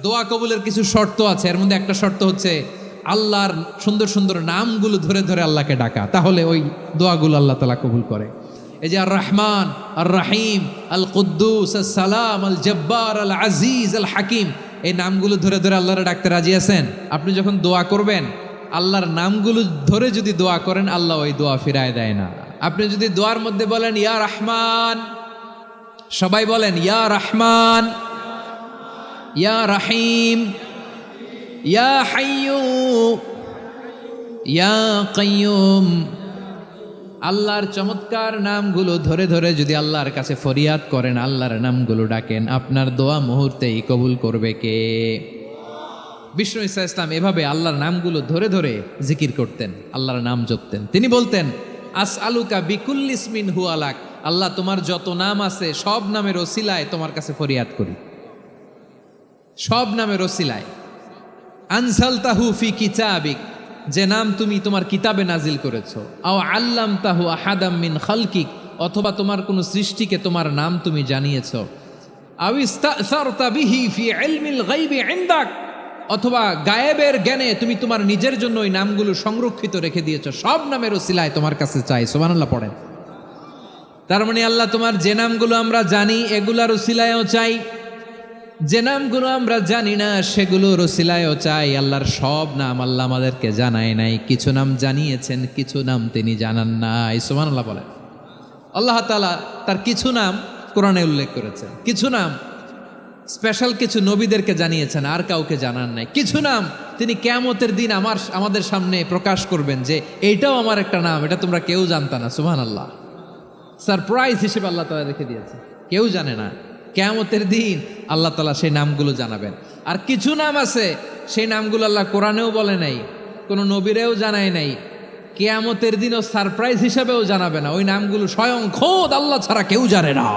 দোয়া কবুলের কিছু শর্ত আছে, এর মধ্যে একটা শর্ত হচ্ছে আল্লাহর সুন্দর সুন্দর নামগুলো ধরে ধরে আল্লাহকে ডাকা, তাহলে ওই দোয়াগুলো আল্লাহ তাআলা কবুল করে। এই যে আর রহমান, আর রাহিম, আল কুদ্দুস, আল সালাম, আল জব্বার, আল আজিজ, আল হাকিম, এই নামগুলো ধরে ধরে আল্লাহরে ডাকতে রাজি আছেন? আপনি যখন দোয়া করবেন আল্লাহর নামগুলো ধরে যদি দোয়া করেন, আল্লাহ ওই দোয়া ফিরায় দেয় না। আপনি যদি দোয়ার মধ্যে বলেন ইয়া রহমান, সবাই বলেন ইয়া রহমান, ইয়া রাহিম, ইয়া হাইয়্যু, ইয়া কাইয়্যুম, আল্লাহর চমৎকার নামগুলো ধরে ধরে যদি আল্লাহর কাছে ফরিয়াদ করেন, আল্লাহর নামগুলো ডাকেন, আপনার দোয়া মুহূর্তেই কবুল করবে কে? বিষ্ণু ঈসা ইসলাম এভাবে আল্লাহর নামগুলো ধরে ধরে জিকির করতেন, আল্লাহর নাম জপতেন। তিনি বলতেন আসআলুকা বিকুল্লি ইসমিন হুয়া লাক, আল্লাহ তোমার যত নাম আছে সব নামের ওসিলায় তোমার কাছে ফরিয়াদ করি, সব নামের ওসিলায়। আনজালতাহু ফি কিতাবিক, যে নাম তুমি তোমার কিতাবে নাজিল করেছো। আও আল্লামতাহু আহাদাম মিন খালকিক, অথবা তোমার কোন সৃষ্টিকে তোমার নাম তুমি জানিয়েছো। আও ইস্তাসারতা বিহি ফি ইলমিল গায়বি ইনদাক, অথবা গায়েবের জ্ঞানে তুমি তোমার নিজের জন্য ওই নামগুলো সংরক্ষিত রেখে দিয়েছো। সব নামের ওসিলায় তোমার কাছে চাই। সুবহানাল্লাহ পড়েন। তার মানে আল্লাহ তোমার যে নামগুলো আমরা জানি এগুলার ওসিলায়ও চাই, যে নামগুলো আমরা জানি না সেগুলোর ওসিলায়ও চাই। আল্লাহর সব নাম আল্লাহ আমাদেরকে জানায় নাই, কিছু নাম জানিয়েছেন, কিছু নাম তিনি জানান নাই। সুবহানাল্লাহ বলেন। আল্লাহ তাআলা তার কিছু নাম কোরআনে উল্লেখ করেছেন, কিছু নাম স্পেশাল কিছু নবীদেরকে জানিয়েছেন, আর কাউকে জানান নাই। কিছু নাম তিনি কিয়ামতের দিন আমাদের সামনে প্রকাশ করবেন যে এইটাও আমার একটা নাম, এটা তোমরা কেউ জানতা না। সুবহানাল্লাহ, সারপ্রাইজ হিসেবে আল্লাহ তাআলা রেখে দিয়েছে, কেউ জানে না। কিয়ামতের দিন আল্লাহ তাআলা সেই নামগুলো জানাবেন। আর কিছু নাম আছে সেই নামগুলো আল্লাহ কোরআনেও বলে নাই, কোনো নবীরেও জানায় নাই, কিয়ামতের দিনও সারপ্রাইজ হিসেবেও জানাবে না। ওই নামগুলো স্বয়ং খোদ আল্লাহ ছাড়া কেউ জানে না।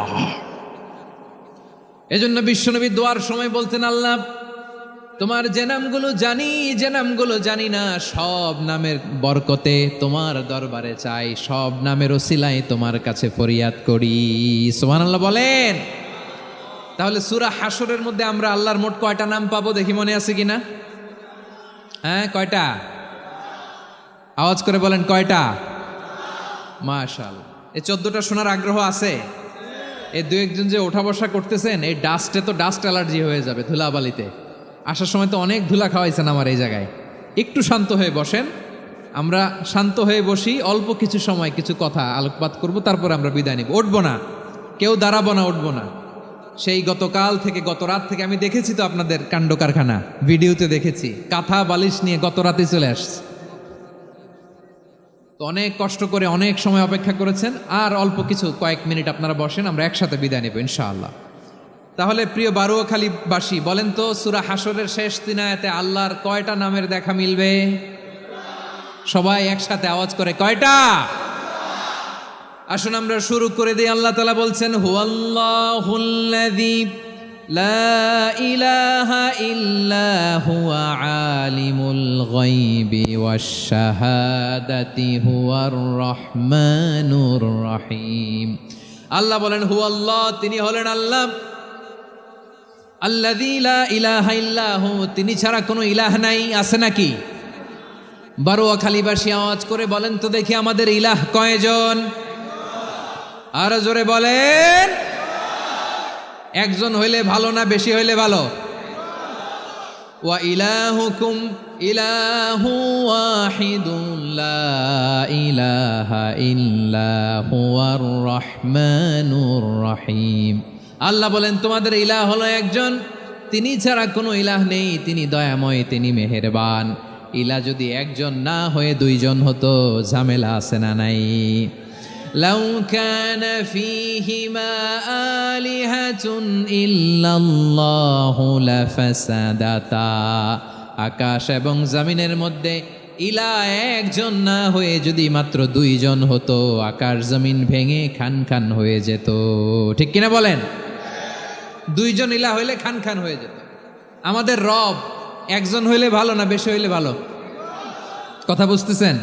এজন্য বিশ্বনবী দোয়ার সময় বলতেন, আল্লাহ তোমার যে নামগুলো জানি, যে নামগুলো জানি না, সব নামের বরকতে তোমার দরবারে চাই, সব নামের ওসিলায় তোমার কাছে ফরিয়াদ করি। সুবহানাল্লাহ বলেন। তাহলে সূরা হাশরের মধ্যে আমরা আল্লাহর মোট কয়টা নাম পাবো দেখি, মনে আছে কিনা? হ্যাঁ, কয়টা? আওয়াজ করে বলেন কয়টা? মাশাআল্লাহ। এই 14টা শোনার আগ্রহ আছে? এই দু একজন যে ওঠা বসা করতেছেন, এই ডাস্টে তো ডাস্ট অ্যালার্জি হয়ে যাবে, ধুলাবালিতে আসার সময় তো অনেক ধুলা খাওয়াইছেন আমার এই জায়গায়। একটু শান্ত হয়ে বসেন, আমরা শান্ত হয়ে বসি, অল্প কিছু সময় কিছু কথা আলোকপাত করব, তারপর আমরা বিদায় নিব। উঠবো না, কেউ দাঁড়াবো না, উঠবো না। সেই গতকাল থেকে, গত রাত থেকে আমি দেখেছি তো আপনাদের কাণ্ড কারখানা, ভিডিওতে দেখেছি, কাঁথা বালিশ নিয়ে গত রাতে চলে আসছে। তো অনেক কষ্ট করে অনেক সময় অপেক্ষা করেছেন, আর অল্প কিছু কয়েক মিনিট আপনারা বসেন, আমরা একসাথে বিদায় নেব ইনশাআল্লাহ। তাহলে প্রিয় বারুয়াখালীবাসী বলেন তো, সূরা হাশরের শেষ 3 আয়াতে আল্লাহর কয়টা নামের দেখা মিলবে? সবাই একসাথে আওয়াজ করে কয়টা? আসুন আমরা শুরু করে দিই। আল্লাহ তাআলা বলছেন, হুয়াল্লাহুল্লাযী লা ইলাহা ইল্লা হুয়া আলিমুল গায়বি ওয়াশ শাহাদাতি হুয়ার রহমানুর রহিম। আল্লাহ বলেন হুয়াল্লাহ, তিনি হলেন আল্লাহ, আল্লাযী লা ইলাহা ইল্লা হু, তিনি ছাড়া কোনো ইলাহ নাই। আছে নাকি? বারুয়াখালীবাসী আওয়াজ করে বলেন তো দেখি, আমাদের ইলাহ কয়জন? আর জোরে বলেন। একজন হইলে ভালো না বেশি হইলে ভালো? ওয়া ইলাহুকুম ইলাহু ওয়াহিদুন লা ইলাহা ইল্লা হুয়ার রহমানুর রহিম। আল্লাহ বলেন তোমাদের ইলাহ হলো একজন, তিনি ছাড়া কোনো ইলাহ নেই, তিনি দয়াময়, তিনি মেহেরবান। ইলাহ যদি একজন না হয়ে দুইজন হতো, ঝামেলা আছে না নাই? লাউ কানা ফীহিমা আলিহাতুন ইল্লাল্লাহু লাফাসাদাতা, আকাশ এবং জমিনের মধ্যে ইলাহ একজন না হয়ে যদি মাত্র দুইজন হতো, আকাশ জমিন ভেঙে খান খান হয়ে যেত। ঠিক কিনা বলেন? দুইজন ইলাহ হইলে খান খান হয়ে যেত। আমাদের রব একজন হইলে ভালো না বেশি হইলে ভালো? কথা বুঝতেছেন?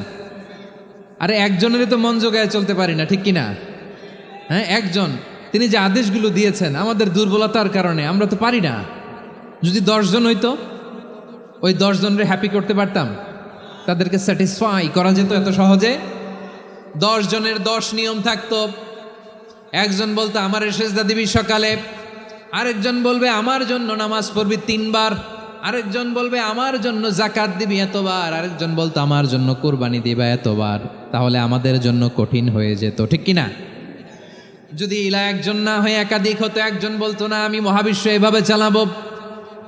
আরে একজনেরই তো মন জোগায় চলতে পারি না, ঠিক কিনা? হ্যাঁ, একজন, তিনি যে আদেশগুলো দিয়েছেন আমাদের দুর্বলতার কারণে আমরা তো পারি না। যদি 10 জন হইতো, ওই 10 জনরে হ্যাপি করতে পারতাম, তাদেরকে স্যাটিসফাই করা যেত এত সহজে? 10 জনের 10 নিয়ম থাকতো। একজন বলতো আমার সেজদা দিবি সকালে, আরেকজন বলবে আমার জন্য নামাজ পড়বি 3 বার, আরেকজন বলবে আমার জন্য যাকাত দিবি এতবার, আরেকজন বলতো আমার জন্য কুরবানি দিবা এতবার। তাহলে আমাদের জন্য কঠিন হয়ে যেত, ঠিক কিনা? যদি ইলা একজন না হয়ে একাধিক হতো, একজন বলতো না আমি মহাবিশ্ব এভাবে চালাবো,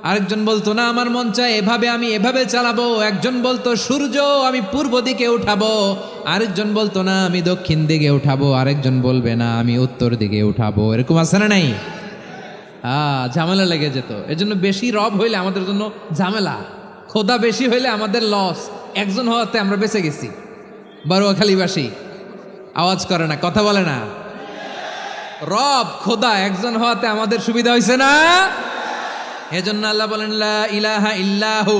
আরেকজন বলতো না আমার মন চায় এভাবে, আমি এভাবে চালাবো, একজন বলতো সূর্য আমি পূর্ব দিকে উঠাবো, আরেকজন বলতো না আমি দক্ষিণ দিকে উঠাবো, আরেকজন বলবে না আমি উত্তর দিকে উঠাবো। এরকম আছে না নাই? ঝামেলা লেগে যেত। এজন্য বেশি রব হইলে আমাদের জন্য ঝামেলা, খোদা বেশি হইলে আমাদের লস। একজন হওয়াতে আমরা বেঁচে গেছি। বারোয়াখালীবাসী আওয়াজ করে না, কথা বলে না। রব খোদা একজন হওয়াতে আমাদের সুবিধা হয়েছে না? এজন্য আল্লাহ বলেন লা ইলাহা ইল্লাহু,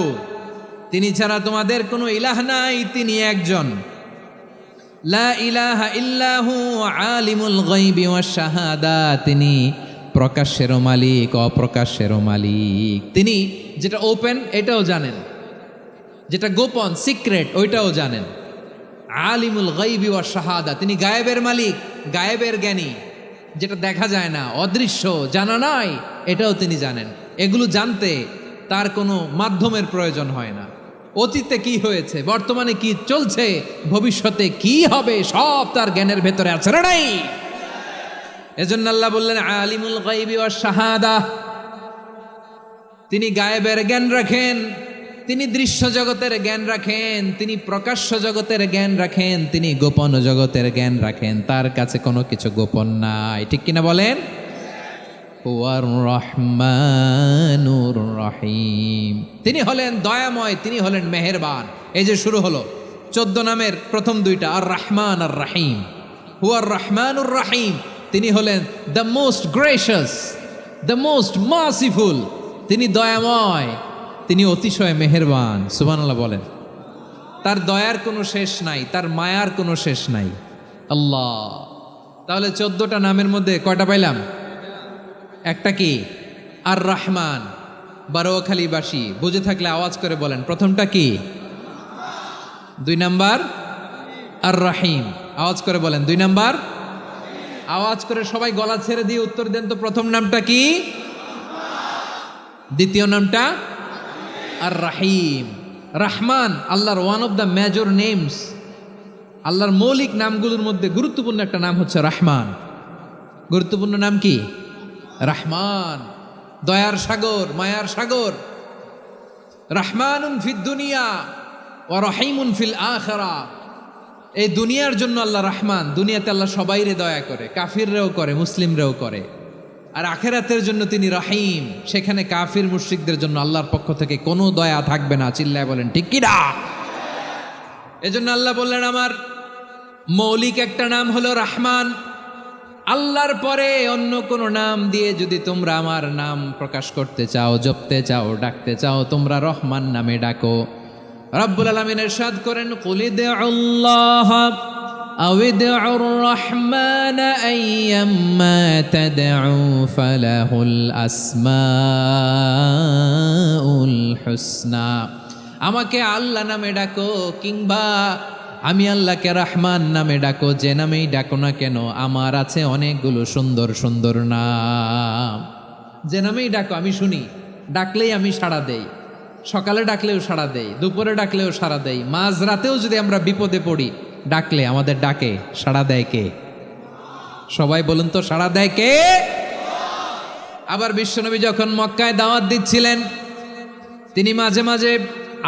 তিনি ছাড়া তোমাদের কোনো ইলাহ নাই, তিনি একজন। লা ইলাহা ইল্লাহু আলিমুল গায়বি ওয়াশ শাহাদা, তিনি প্রকাশ্যেরও মালিক অপ্রকাশ্যেরও মালিক। তিনি যেটা ওপেন এটাও জানেন, যেটা গোপন সিক্রেট ওইটাও জানেন। আলিমুল গায়বি ওয়াশ শাহাদা, তিনি গায়েবের মালিক, গায়েবের জ্ঞানী, যেটা দেখা যায় না, অদৃশ্য, জানা নাই, এটাও তিনি জানেন। এগুলো জানতে তার কোনো মাধ্যমের প্রয়োজন হয় না। অতীতে কি হয়েছে, বর্তমানে কি চলছে, ভবিষ্যতে কি হবে, সব তার জ্ঞানের ভেতরে আছে না নাই? এজন্য আল্লাহ বললেন আলিমুল গায়বি ওয়াশ শাহাদা, তিনি গায়েবের জ্ঞান রাখেন, তিনি দৃশ্য জগতের জ্ঞান রাখেন, তিনি প্রকাশ্য জগতের জ্ঞান রাখেন, তিনি গোপন জগতের জ্ঞান রাখেন। তার কাছে কোনো কিছু গোপন নাই, ঠিক কিনা বলেন? হুয়ার রহমানুর রহিম, তিনি হলেন দয়াময়, তিনি হলেন মেহেরবান। এই যে শুরু হলো 14 নামের প্রথম 2টা, আর রহমান আর রহিম। হুয়ার রহমানুর রহিম, তিনি হলেন the most gracious, the most merciful, তিনি দয়াময়, তিনি অতিশয় মেহেরবান। সুবহানাল্লাহ বলেন। তার দয়ার কোনো শেষ নাই, তার মায়ার কোনো শেষ নাই। আল্লাহ, তাহলে 14টা নামের মধ্যে কয়টা পাইলাম? একটা কি? আর রহমান। বারোয়াখালীবাসী বুঝে থাকলে আওয়াজ করে বলেন, প্রথমটা কি? 2 নাম্বার আর রহিম। আওয়াজ করে বলেন 2 নাম্বার। আওয়াজ করে সবাই গলা ছেড়ে দিয়ে উত্তর দেন তো, প্রথম নামটা কি? দ্বিতীয় নামটা? আর রহিম। রহমান আল্লাহর one of the major names, আল্লাহর মৌলিক নামগুলোর মধ্যে গুরুত্বপূর্ণ একটা নাম হচ্ছে রহমান। গুরুত্বপূর্ণ নাম কি? রহমান, দয়ার সাগর, মায়ার সাগর। রহমানুন ফিদ দুনিয়া ওয়া রহিমুন ফিল আখিরা। এই দুনিয়ার জন্য আল্লাহ রহমান, দুনিয়াতে আল্লাহ সবাইরে দয়া করে, কাফিররেও করে, মুসলিমরেও করে। আর আখিরাতের জন্য তিনি রহিম, সেখানে কাফির মুশরিকদের জন্য আল্লাহর পক্ষ থেকে কোনো দয়া থাকবে না। চিল্লায় বলেন ঠিক কি না? এজন্য আল্লাহ বললেন আমার মৌলিক একটা নাম হলো রহমান। আল্লাহর পরে অন্য কোনো নাম দিয়ে যদি তোমরা আমার নাম প্রকাশ করতে চাও, জপতে চাও, ডাকতে চাও, তোমরা রহমান নামে ডাকো। রব্বুল আলামিন ইরশাদ করেন কুলিদুল্লাহ আউিদউর রহমান আইয়াম্মা তাদউ ফালাহুল আসমাউল হুসনা। আমাকে আল্লাহ নামে ডাকো, কিংবা আমি আল্লাহকে রহমান নামে ডাকো, যে নামেই ডাকো না কেন আমার আছে অনেকগুলো সুন্দর সুন্দর নাম। যে নামেই ডাকো আমি শুনি, ডাকলেই আমি সাড়া দেই। সকালে ডাকলেও সাড়া দেই, দুপুরে ডাকলেও সাড়া দেই, মাঝরাতেও যদি আমরা বিপদে পড়ি ডাকলে আমাদের ডাকে সাড়া দেয় কে? সবাই বলুন তো, সাড়া দেয় কে? আবার বিশ্বনবী যখন মক্কায় দাওয়াত দিচ্ছিলেন, তিনি মাঝে মাঝে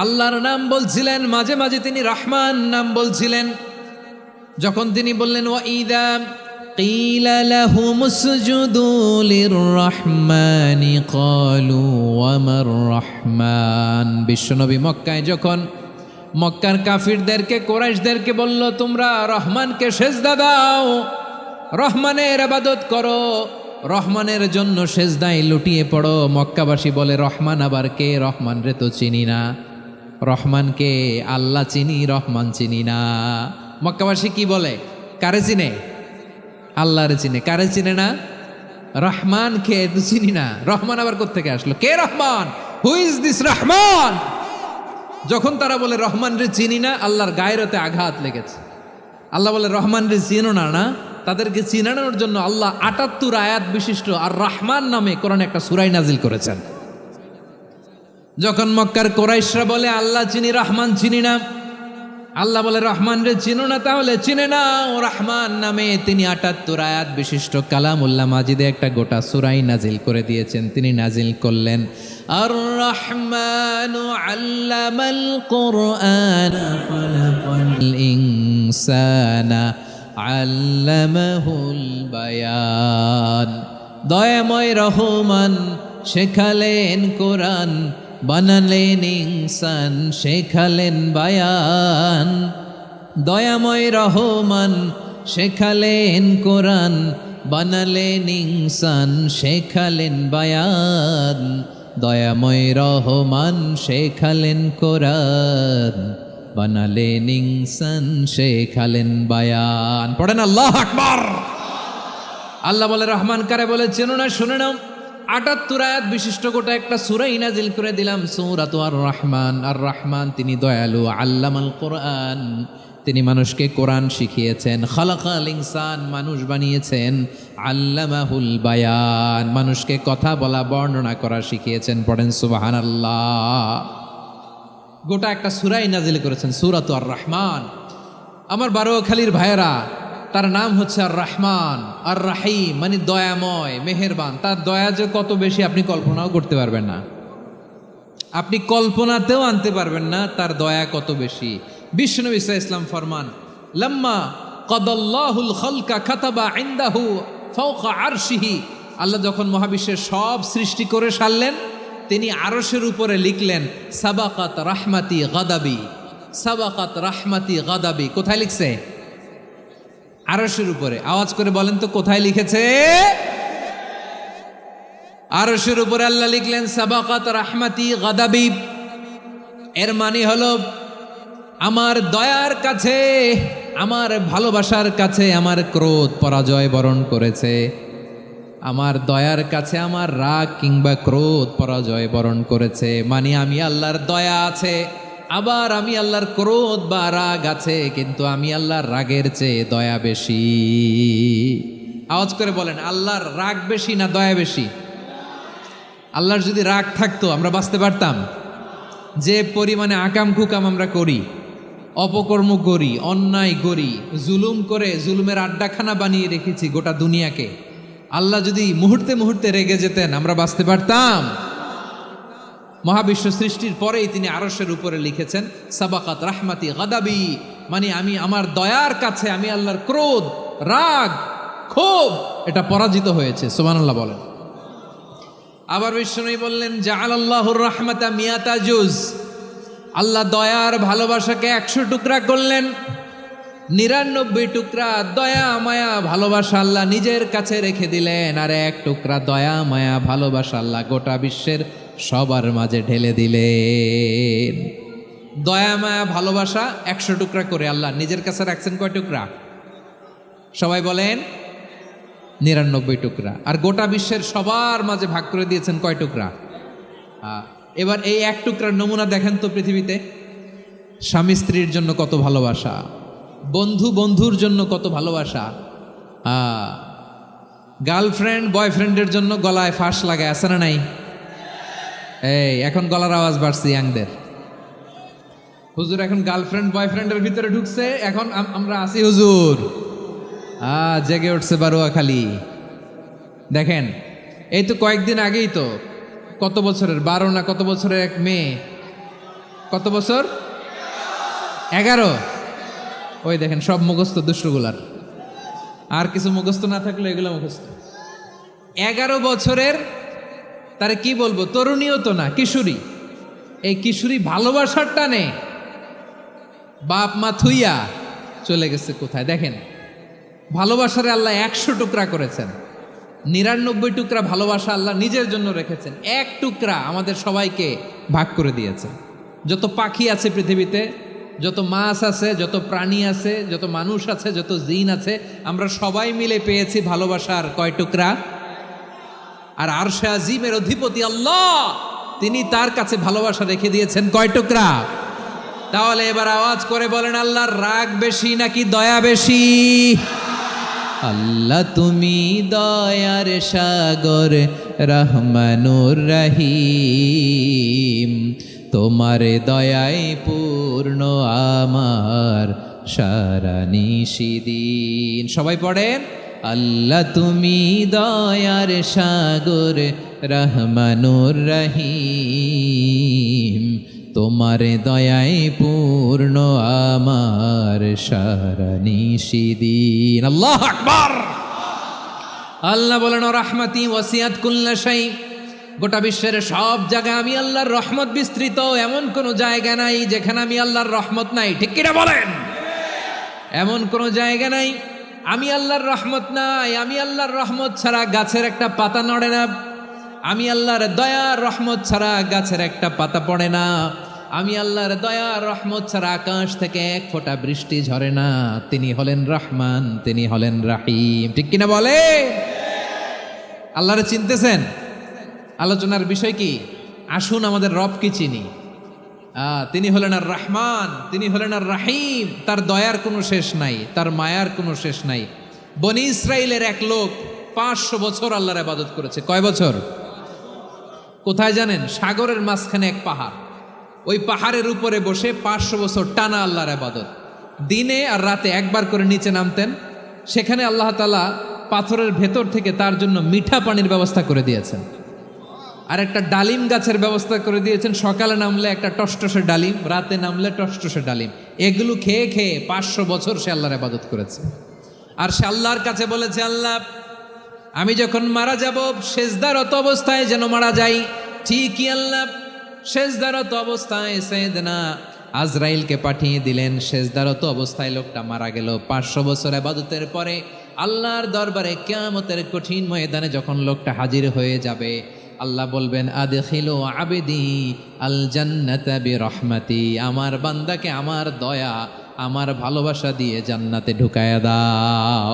আল্লাহর নাম বলছিলেন, মাঝে মাঝে তিনি রহমান নাম বলছিলেন। যখন তিনি বললেন ওয়াইদা কিলা লাহুমুসজুদু লিররহমানি ক্বালু ওয়ামার রহমান। বিশ্বনবী মক্কায় যখন মক্কার কাফিরদেরকে, কোরাইশদেরকে বলল তোমরা রহমানকে সেজদা দাও, রহমানের ইবাদত করো, রহমানের জন্য সেজদায় লুটিয়ে পড়ো, মক্কাবাসী বলে রহমান আবার কে? রহমান রে তো চিনি না। রহমানকে আল্লাহ চিনি, রহমান চিনি না। মক্কাবাসী কি বলে? কারে চিনে? আল্লাহরে চিনে। কারে চিনে না? রহমান কে তো চিনি না। রহমান আবার কোত্থেকে আসলো? কে Rahman? Who is this Rahman? যখন তারা বলে রহমান রে চিনি না, আল্লাহর গায়রতে আঘাত লেগেছে। আল্লাহ বলে রহমান রে চিনো না, না তাদেরকে চিনানোর জন্য আল্লাহ ৭৮ আয়াত বিশিষ্ট আর রহমান নামে কোরআনে একটা সূরা নাজিল করেছেন। যখন মক্কার কোরাইশরা বলে আল্লাহ চিনি রহমান চিনি না, আল্লাহ বলে রহমান রে চিনো না, তাহলে চিনে না ও রহমান নামে তিনি ৭৮ আয়াত বিশিষ্ট কালামুল্লাহ মাজিদে একটা গোটা সূরা নাজিল করে দিয়েছেন। তিনি নাজিল করলেন আর রহমানু আল্লামাল কুরআন খালাকাল ইনসানা আল্লামাহুল বায়ান। দয়াময় রহমান শেখালেন কোরআন, বানালেন ইনসান শেখালেন বায়ান। দয়াময় রহমান শেখালেন কোরআন, বানালেন ইনসান শেখালেন বায়ান। দয়াময় রহমান শেখালেন কোরআন, বানালেন ইনসান শেখালেন বায়ান। পড়েন আল্লাহু আকবার। আল্লাহ বলে রহমান কারে বলে চেনো না, শুনে নাও। ৭৮ আয়াত বিশিষ্ট গোটা একটা সূরা নাজিল করে দিলাম, সূরাতু আর রহমান। আর রহমান তিনি দয়ালু, আল্লামাল কোরআন তিনি মানুষকে কোরআন শিখিয়েছেন, খালাকাল ইনসান মানুষ বানিয়েছেন, আল্লামাহুল বায়ান মানুষকে কথা বলা বর্ণনা করা শিখিয়েছেন। পড়েন সুবহানাল্লাহ। গোটা একটা সূরা নাজিল করেছেন, সূরাতু আর রহমান। আমার বারোয়াখালীর ভাইয়েরা, তার নাম হচ্ছে আর রহমান আর রাহিম, মানে দয়াময় মেহেরবান। তার দয়া যে কত বেশি আপনি কল্পনাও করতে পারবেন না, আপনি কল্পনাতেও আনতে পারবেন না তার দয়া কত বেশি। বিশ্বনবী সাল্লাল্লাহু আলাইহি ওয়াসাল্লাম ফরমান, লাম্মা কাদাল্লাহুল খালকা কাতাবা ইনদাহু ফাওকা আরশিহি। আল্লাহ যখন মহাবিশ্বের সব সৃষ্টি করে সারলেন, তিনি আরশের উপরে লিখলেন সাবাকাত রাহমাতি গাদাবি, সাবাকাত রাহমাতি গাদাবি। কোথায় লিখছে? আরশের উপরে। আওয়াজ করে বলেন তো কোথায় লিখেছে? আরশের উপরে আল্লাহ লিখলেন সাবাকাত রাহমাতি গাদাবি। এর মানে হলো আমার দয়ার কাছে, আমার ভালোবাসার কাছে আমার ক্রোধ পরাজয় বরণ করেছে। আমার দয়ার কাছে আমার রাগ কিংবা ক্রোধ পরাজয় বরণ করেছে। মানে আমি আল্লাহর দয়া আছে, আবার আমি আল্লাহর ক্রোধ বা রাগ আছে, কিন্তু আমি আল্লাহর রাগের চেয়ে দয়া বেশি। আওয়াজ করে বলেন আল্লাহর রাগ বেশি না দয়া বেশি? আল্লাহর যদি রাগ থাকতো আমরা বাঁচতে পারতাম? যে পরিমাণে আকাম কুকাম আমরা করি, অপকর্ম করি, অন্যায় করি, জুলুম করে জুলুমের আড্ডাখানা বানিয়ে রেখেছি গোটা দুনিয়াকে, আল্লাহ যদি মুহূর্তে মুহূর্তে রেগে যেতেন আমরা বাঁচতে পারতাম? মহাবিশ্ব সৃষ্টির পরেই তিনি আরশের উপরে লিখেছেন সাবাকাত রাহমাতি গাদাবি, মানে আমি আমার দয়ার কাছে আমি আল্লাহর ক্রোধ, রাগ, ক্ষোভ এটা পরাজিত হয়েছে। সুবহানাল্লাহ বলেন। আবার বিষ্ণু বললেন জাআলাল্লাহুর রাহমাতা মিয়াতা জুজ। আল্লাহ দয়ার ভালোবাসাকে 100 টুকরা করলেন, 99 টুকরা দয়া মায়া ভালোবাসা আল্লাহ নিজের কাছে রেখে দিলেন, আর 1 টুকরা দয়া মায়া ভালোবাসা আল্লাহ গোটা বিশ্বের সবার মাঝে ঢেলে দিলেন। দয়া মায়া ভালোবাসা 100 টুকরা করে আল্লাহ নিজের কাছে রাখছেন। কয় টুকরা? সবাই বলেন 99 টুকরা। আর গোটা বিশ্বের সবার মাঝে ভাগ করে দিয়েছেন কয় টুকরা? এবার এই 1 টুকরার নমুনা দেখেন তো পৃথিবীতে। স্বামী স্ত্রীর জন্য কত ভালোবাসা, বন্ধু বন্ধুর জন্য কত ভালোবাসা, গার্লফ্রেন্ড বয়ফ্রেন্ডের জন্য গলায় ফাঁস লাগায়, আছে না নাই? এই এখন গলার আওয়াজ বাড়ছে ইয়াংদের। হুজুর এখন গার্লফ্রেন্ড বয়ফ্রেন্ডের ভিতরে ঢুকছে, এখন আমরা আছি হুজুর। জেগে উঠছে বারোয়াখালী। দেখেন এই তো কয়েকদিন আগেই তো কত বছরের 12 না কত বছরের এক মেয়ে, কত বছর? 11। ওই দেখেন সব মুখস্থ দুষ্টগুলার, আর কিছু মুখস্থ না থাকলে এগুলো মুখস্থ। 11 বছরের, তারে কি বলবো, তরুণীও তো না, কিশোরী। এই কিশোরী ভালোবাসার টানে বাপ মা থুইয়া চলে গেছে কোথায়? দেখেন ভালোবাসারে আল্লাহ 100 টুকরা করেছেন, 99 টুকরা ভালোবাসা আল্লাহ নিজের জন্য রেখেছেন, 1 টুকরা আমাদের সবাইকে ভাগ করে দিয়েছেন। যত পাখি আছে পৃথিবীতে, যত মাছ আছে, যত প্রাণী আছে, যত মানুষ আছে, যত জিন আছে, আমরা সবাই মিলে পেয়েছি ভালোবাসার কয় টুকরা? আর আরশে আজিমের অধিপতি আল্লাহ তিনি তার কাছে ভালোবাসা রেখে দিয়েছেন কয় টুকরা? তাহলে এবার আওয়াজ করে বলেন, আল্লাহর রাগ বেশি নাকি দয়া বেশি? আল্লাহ তুমি দয়ার সাগর রহমানুর রহিম, তোমার দয়ায় পূর্ণ আমার সারা নিশিদিন। সবাই পড়েন, আল্লাহ তুমি দয়ার সাগর রহমানুর রহিম, তোমার দয়ায় পূর্ণ আমার সারা নিশিদিন। আল্লাহু আকবার। আল্লাহ বলেন, রাহমাতি ওয়াসিআত কুল্লা শাই, গোটা বিশ্বের সব জায়গায় আমি আল্লাহর রহমত বিস্তৃত, এমন কোন জায়গা নাই যেখানে আমি আল্লাহর রহমত নাই। ঠিক কিনা বলেন? এমন কোন জায়গা নাই আমি আল্লাহর রহমত নাই। আমি আল্লাহর রহমত ছাড়া গাছের একটা পাতা নড়ে না। আমি আল্লাহর দয়া রহমত ছাড়া গাছের একটা পাতা পড়ে না। আমি আল্লাহর দয়া রহমত ছাড়া আকাশ থেকে এক ফোঁটা বৃষ্টি ঝরে না। তিনি হলেন রহমান, তিনি হলেন রাহিম। ঠিক কিনা বলে? আল্লাহরে চিনতেছেন? আলোচনার বিষয় কি? আসুন আমাদের রবকে চিনি। তিনি হলেন আর রহমান, তিনি হলেন আর রাহিম। তার দয়ার কোনো শেষ নাই, তার মায়ার কোনো শেষ নাই। বনি ইসরাইলের এক লোক 500 বছর আল্লাহর ইবাদত করেছে। কয় বছর? কোথায় জানেন? সাগরের মাঝখানে এক পাহাড়। ওই পাহাড়ের উপরে বসে 500 বছর টানা আল্লাহর ইবাদত। দিনে আর রাতে একবার করে নিচে নামতেন। সেখানে আল্লাহ তাআলা পাথরের ভেতর থেকে তার জন্য মিঠা পানির ব্যবস্থা করে দিয়েছেন, আর একটা ডালিম গাছের ব্যবস্থা করে দিয়েছেন। সকালে নামলে একটা টসটসে ডালিম, রাতে নামলে টসটসে ডালিম। এগুলো খেয়ে খেয়ে 500 বছর সে আল্লাহর ইবাদত করেছে। আর সে আল্লাহর কাছে বলেছে, আল্লাহ আমি যখন মারা যাব সেজদারত অবস্থায় যেন মারা যাই। ঠিকই আল্লাহ সেজদারত অবস্থায় সাইয়েদনা আজরাইলকে পাঠিয়ে দিলেন। সেজদারত অবস্থায় লোকটা মারা গেল। 500 বছর ইবাদতের পরে আল্লাহর দরবারে কিয়ামতের কঠিন ময়দানে যখন লোকটা হাজির হয়ে যাবে, আল্লাহ বলবেন, আদখিলু আবদি আল জান্নাতা বিরহমাতি, আমার বান্দাকে আমার দয়া, আমার ভালোবাসা দিয়ে জান্নাতে ঢুকায়া দাও।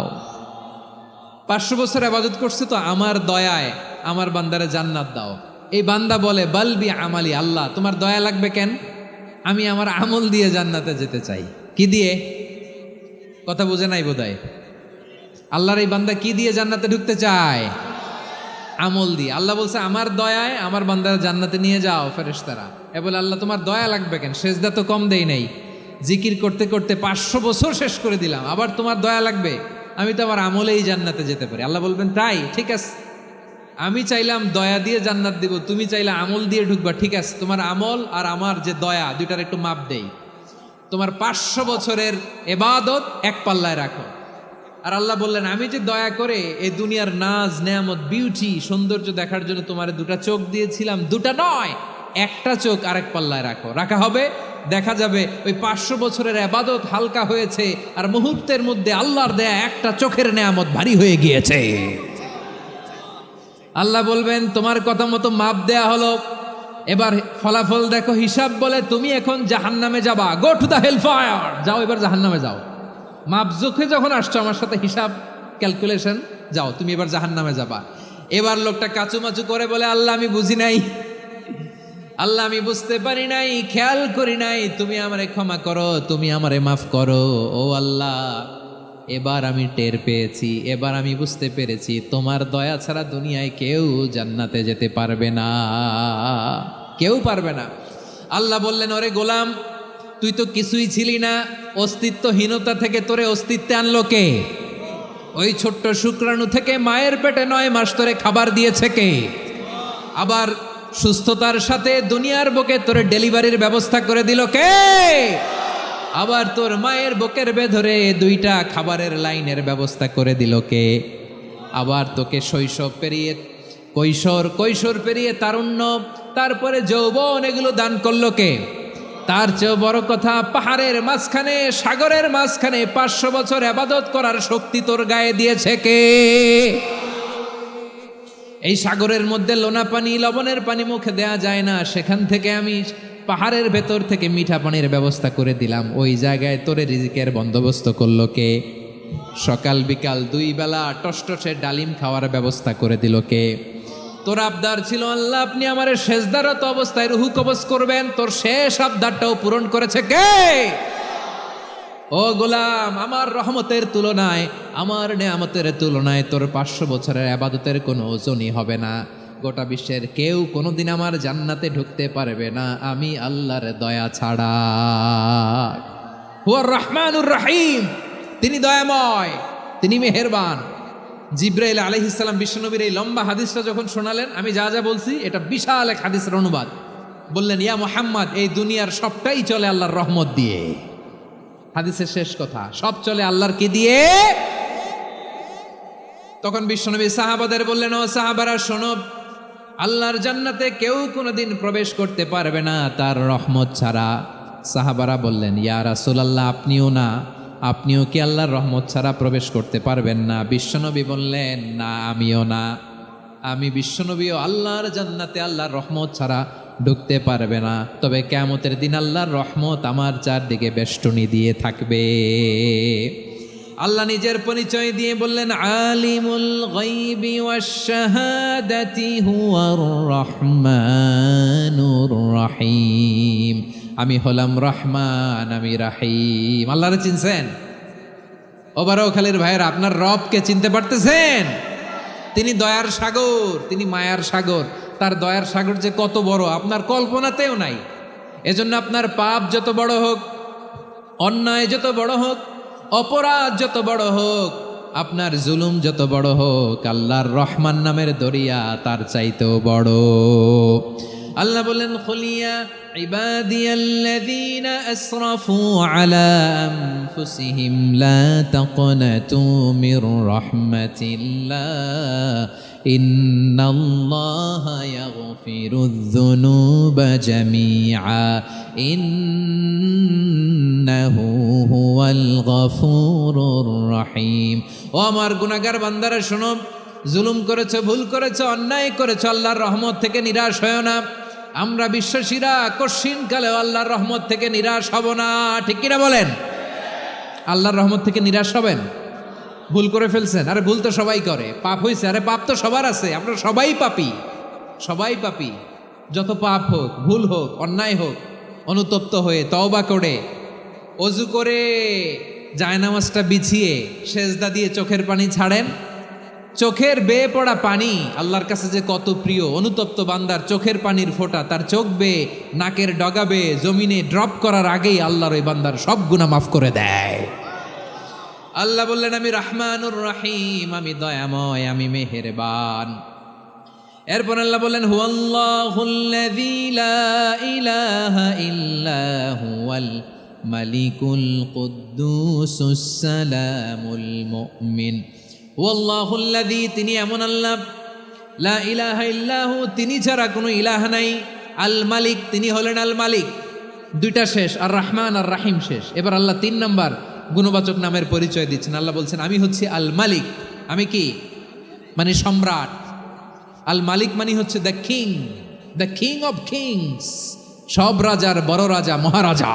500 বছর ইবাদত করছে তো আমার দয়ায় আমার বান্দারে জান্নাত দাও। এই বান্দা বলে, বালবি আমালি, আল্লাহ তোমার দয়া লাগবে কেন? আমি আমার আমল দিয়ে জান্নাতে যেতে চাই। কি দিয়ে? কথা বুঝে নাই বোধহয়। আল্লাহর এই বান্দা কি দিয়ে জান্নাতে ঢুকতে চায়? আমল দিয়ে। আল্লাহ বলছে, আমার দয়ায় আমার বান্দারা জান্নাতে নিয়ে যাও ফেরেশতারা। এ বলে, আল্লাহ তোমার দয়া লাগবে কেন? সেজদা তো কম দেই নাই, জিকির করতে করতে 500 বছর শেষ করে দিলাম, আবার তোমার দয়া লাগবে? আমি তো আমার আমলেই জান্নাতে যেতে পারি। আল্লাহ বলবেন, তাই ঠিক আছে, আমি চাইলাম দয়া দিয়ে জান্নাত দিব, তুমি চাইলে আমল দিয়ে ঢুকবা। ঠিক আছে, তোমার আমল আর আমার যে দয়া দুইটার একটু মাপ দেই। তোমার 500 বছরের ইবাদত এক পাল্লায় রাখো। আর আল্লাহ বললেন, আমি যে দয়া করে এই দুনিয়ার নাজ নেয়ামত বিউটি সৌন্দর্য দেখার জন্য তোমার 2টা চোখ দিয়েছিলাম, 2টা নয়, একটা চোখ আরেক পাল্লায় রাখো। রাখা হবে, দেখা যাবে ওই 500 বছরের ইবাদত হালকা হয়েছে, আর মুহূর্তের মধ্যে আল্লাহর দেয়া একটা চোখের নেয়ামত ভারী হয়ে গিয়েছে। আল্লাহ বলবেন, তোমার কথা মতো মাপ দেয়া হলো, এবার ফলাফল দেখো। হিসাব বলে, তুমি এখন জাহান্নামে যাবা। Go to the hell fire, যাও এবার জাহান্নামে যাও। মাপ জোখে যখন আসছো আমার সাথে হিসাব ক্যালকুলেশন, যাও তুমি এবার জাহান্নামে যাবা। এবার লোকটা কাচুমাচু করে বলে, আল্লাহ আমি বুঝি নাই, আল্লাহ আমি বুঝতে পারি নাই, খেয়াল করি নাই, তুমি আমারে ক্ষমা করো, তুমি আমারে মাফ করো। ও আল্লাহ, এবার আমি টের পেয়েছি, এবার আমি বুঝতে পেরেছি, তোমার দয়া ছাড়া দুনিয়ায় কেউ জান্নাতে যেতে পারবে না, কেউ পারবে না। আল্লাহ বললেন, ওরে গোলাম, তুই তো কিছুই ছিলি না, অস্তিত্বহীনতা থেকে তোরে অস্তিত্বে আনলো কে? ওই ছোট্ট শুক্রাণু থেকে মায়ের পেটে 9 মাস ধরে খাবার দিয়েছে কে? আবার সুস্থতার সাথে দুনিয়ার বুকে তোরে ডেলিভারির ব্যবস্থা করে দিল কে? আবার তোর মায়ের বুকের ভেতরে 2টা খাবারের লাইনের ব্যবস্থা করে দিল কে? আবার তোকে শৈশব পেরিয়ে কৈশোর পেরিয়ে তারুণ্য, তারপরে যৌবন, এগুলো দান করলো কে? তার চেয়েও বড় কথা, পাহাড়ের মাঝখানে, সাগরের মাঝখানে 500 বছর ইবাদত করার শক্তি তোর গায়ে দিয়েছে কে? এই সাগরের মধ্যে লোনা পানি, লবণের পানি মুখে দেয়া যায় না, সেখান থেকে আমি পাহাড়ের ভেতর থেকে মিঠা পানির ব্যবস্থা করে দিলাম। ওই জায়গায় তোরে রিজিকের বন্দোবস্ত করলো কে? সকাল বিকাল 2 বেলা টসটসে ডালিম খাওয়ার ব্যবস্থা করে দিল কে? তোর আবদার ছিল আল্লাহ আপনি আমার সেজদারত অবস্থায় রুহু কবজ করবেন, তোর শেষ আবদারটাও পূরণ করেছে কে? ও গোলাম, আমার রহমতের তুলনায়, আমার নেয়ামতের তুলনায় তোর 500 বছরের আবাদতের কোনো ওজনই হবে না। গোটা বিশ্বের কেউ কোনোদিন আমার জান্নাতে ঢুকতে পারবে না আমি আল্লাহর দয়া ছাড়া। হুয়ার রহমানুর রহিম, তিনি দয়াময়, তিনি মেহেরবান। জিব্রাইল আলাইহিস সালাম বিশ্বনবীর এই লম্বা হাদিসটা যখন শোনালেন, আমি যা যা বলছি এটা বিশাল এক হাদিসের অনুবাদ। বললেন, ইয়া মুহাম্মদ, এই দুনিয়ার সবটাই চলে আল্লাহর রহমত দিয়ে। হাদিসের শেষ কথা, সব চলে আল্লাহর কি দিয়ে? তখন বিশ্বনবী সাহাবাদের বললেন, ও সাহাবারা শোনো, আল্লাহর জান্নাতে কেউ কোনোদিন প্রবেশ করতে পারবে না তার রহমত ছাড়া। সাহাবারা বললেন, ইয়া রাসূলুল্লাহ, আপনিও না? আপনিও কি আল্লাহর রহমত ছাড়া প্রবেশ করতে পারবেন না? বিশ্বনবী বললেন, না, আমিও না। আমি বিশ্বনবীও আল্লাহর জান্নাতে আল্লাহর রহমত ছাড়া ঢুকতে পারবে না। তবে কিয়ামতের দিন আল্লাহর রহমত আমার চারদিকে বেষ্টনী দিয়ে থাকবে। আল্লাহ নিজের পরিচয় দিয়ে বললেন, আলিমুল গায়বি ওয়াশ শাহাদাতি হুয়ার রহমানুর রহিম। আমি হলাম রহমান, আমি রাহিম। আল্লাহরে চিনছেন? ওবারও খালির ভাইয়ের, আপনার রবকে চিনতে পারতেছেন? তিনি দয়ার সাগর, তিনি মায়ার সাগর। তার দয়ার সাগর যে কত বড় আপনার কল্পনাতেও নাই। এজন্য আপনার পাপ যত বড় হোক, অন্যায় যত বড় হোক, অপরাধ যত বড় হোক, আপনার জুলুম যত বড় হোক, আল্লাহর রহমান নামের দরিয়া তার চাইতেও বড়। আল্লাহ বলেন, খুলিয়া ইবাদিয়াল্লাযীনা আসরাফু আলা আনফুসিহিম লা তাকনাতু মির রাহমাতিল্লাহ ইন্নাল্লাহা ইয়াগফিরুয যুনুবা জামিআ ইন্নাহু হুয়াল গফুরুর রহিম। ও আমার গুনাহগার বান্দারা শোনো, জুলুম করেছো, ভুল করেছো, অন্যায় করেছো, আল্লাহর রহমত থেকে নিরাশ হয়ো না। আমরা বিশ্বাসীরা কশিনকালেও আল্লাহর রহমত থেকে নিরাশ হব না। ঠিক কিনা বলেন? আল্লাহর রহমত থেকে নিরাশ হবেন? ভুল করে ফেলছেন, আরে ভুল তো সবাই করে। পাপ হয়েছে, আরে পাপ তো সবার আছে। আমরা সবাই পাপী, সবাই পাপী। যত পাপ হোক, ভুল হোক, অন্যায় হোক, অনুতপ্ত হয়ে তওবা করে, অজু করে, জায়নামাজটা বিছিয়ে সেজদা দিয়ে চোখের পানি ছাড়েন। চোখের বেয়ে পড়া পানি আল্লাহর কাছে যে কত প্রিয়। অনুতপ্ত বান্দার চোখের পানির ফোঁটা তার চোখ বেয়ে, নাকের ডগা বেয়ে জমিনে ড্রপ করার আগেই আল্লাহর ওই বান্দার সব গুনাহ মাফ করে দেয়। আল্লাহ বললেন, আমি রহমানুর রহিম, আমি দয়াময়, আমি মেহেরবান। এরপর আল্লাহ বললেন, হুয়াল্লাহুল্লাযী লা ইলাহা ইল্লা হুয়াল মালিকুল কুদ্দুসুস সালামুল মুমিন। ওয়াল্লাহুল্লাযী, তিনি এমন আল্লাহ, লা ইলাহা ইল্লাহু, তিনি ছাড়া কোনো ইলাহ নাই। আল মালিক, তিনি হলেন আল মালিক। দুইটা শেষ, আর রহমান আর রাহিম শেষ। এবার আল্লাহ 3 নম্বর গুণবাচক নামের পরিচয় দিচ্ছেন। আল্লাহ বলছেন, আমি হচ্ছি আল মালিক। আমি কি? মানে সম্রাট। আল মালিক মানে হচ্ছে the king, the king of kings. সব রাজার বড় রাজা, মহারাজা।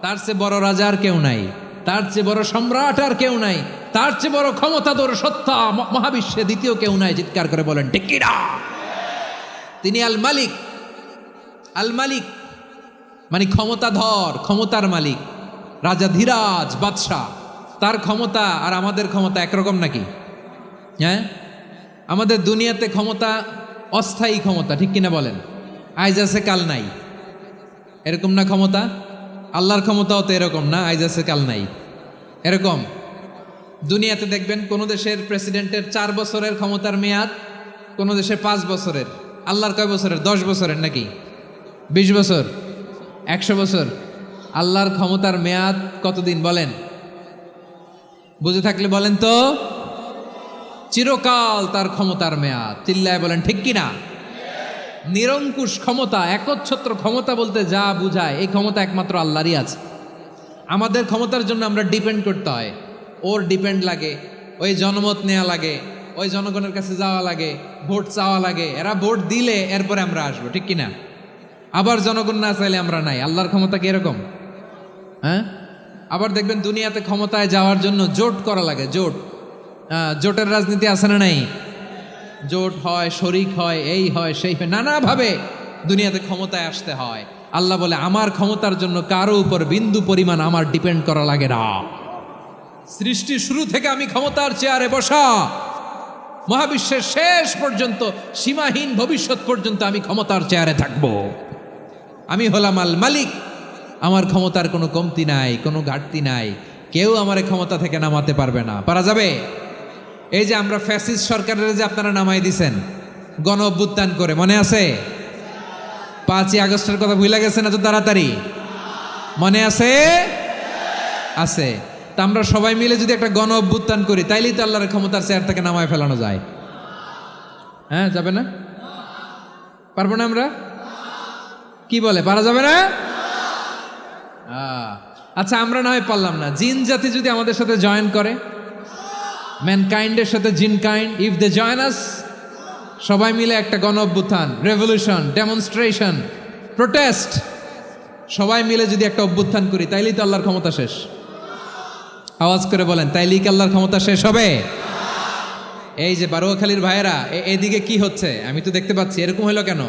তার চেয়ে বড় রাজা আর কেউ নাই, তার চেয়ে বড় সম্রাট আর কেউ নাই, তার চেয়ে বড় ক্ষমতাধর সত্তা মহাবিশ্বে দ্বিতীয় কেউ নাই। চিৎকার করে বলেন ঠিক কিনা? তিনি আল মালিক। আল মালিক মানে ক্ষমতাধর, ক্ষমতার মালিক, রাজা ধীরাজ বাদশাহ। তার ক্ষমতা আর আমাদের ক্ষমতা একরকম নাকি? হ্যাঁ, আমাদের দুনিয়াতে ক্ষমতা অস্থায়ী ক্ষমতা, ঠিক কিনা বলেন? আইজ আছে কাল নাই, এরকম না ক্ষমতা? আল্লাহর ক্ষমতাও তো এরকম না, আইজ আছে কাল নাই এরকম। দুনিয়াতে দেখবেন কোন দেশের প্রেসিডেন্টের 4 বছরের ক্ষমতার মেয়াদ, কোন দেশে 5 বছরের। আল্লাহর কয় বছরের? 10 বছরের নাকি 20 বছর, 100 বছর। আল্লাহর ক্ষমতার মেয়াদ কতদিন বলেন? বুঝে থাকলে বলেন তো। চিরকাল তার ক্ষমতার মেয়াদ। চিল্লায় বলেন ঠিক কিনা? নিরঙ্কুশ ক্ষমতা, একচ্ছত্র ক্ষমতা বলতে যা বুঝায়, এই ক্ষমতা একমাত্র আল্লাহরই আছে। আমাদের ক্ষমতার জন্য আমরা ডিপেন্ড করতে হয়, ওর ডিপেন্ড লাগে, ওই জনমত নেওয়া লাগে, ওই জনগণের কাছে যাওয়া লাগে, ভোট চাওয়া লাগে। এরা ভোট দিলে এরপরে আমরা আসবো, ঠিক কিনা? আবার জনগণ না চাইলে আমরা নাই। আল্লাহর ক্ষমতা কি এরকম? হ্যাঁ, আবার দেখবেন দুনিয়াতে ক্ষমতায় যাওয়ার জন্য জোট করা লাগে। জোট, জোটের রাজনীতি আছে না নাই? জোট হয়, শরিক হয়, এই হয় সেই হয়, নানাভাবে দুনিয়াতে ক্ষমতায় আসতে হয়। আল্লাহ বলে আমার ক্ষমতার জন্য কারো উপর বিন্দু পরিমাণ আমার ডিপেন্ড করা লাগে না। সৃষ্টির শুরু থেকে আমি ক্ষমতার চেয়ারে বসা, মহাবিশ্বের শেষ পর্যন্ত, সীমাহীন ভবিষ্যৎ পর্যন্ত আমি ক্ষমতার চেয়ারে থাকব। আমি হলাম আল মালিক, আমার ক্ষমতার কোনো কমতি নাই, কোনো ঘাটতি নাই, কেউ আমার ক্ষমতা থেকে নামাতে পারবে না। পারা যাবে? এই যে আমরা ফ্যাসিস্ট সরকারের যে আপনারা নামাই দিছেন গণ অভ্যুত্থান করে, মনে আছে? 5ই আগস্টের কথা ভুলে গেছেন এত তাড়াতাড়ি? মনে আছে? আছে। তা আমরা সবাই মিলে যদি একটা গণ অভ্যুত্থান করি, তাইলেই তো আল্লাহর ক্ষমতার চেয়ার থেকে নামায় ফেলানো যায়। হ্যাঁ, যাবে না? পারবো না আমরা? কি বলে, পারা যাবে না? আচ্ছা, আমরা না হয় পারলাম না, জিন জাতি যদি আমাদের সাথে জয়েন করে, ম্যানকাইন্ডের সাথে জিনকাইন্ড, ইফ দে জয়েন আস, সবাই মিলে একটা গণ অভ্যুত্থান, রেভলিউশন, ডেমনস্ট্রেশন, প্রোটেস্ট, সবাই মিলে যদি একটা অভ্যুত্থান করি, তাইলেই তো আল্লাহর ক্ষমতা শেষ। আওয়াজ করে বলেন, তাইলেই কি আল্লাহর ক্ষমতা শেষ হবে? এই যে বারুয়াখালীর ভাইয়েরা, এদিকে কি হচ্ছে আমি তো দেখতে পাচ্ছি, এরকম হলো কেন?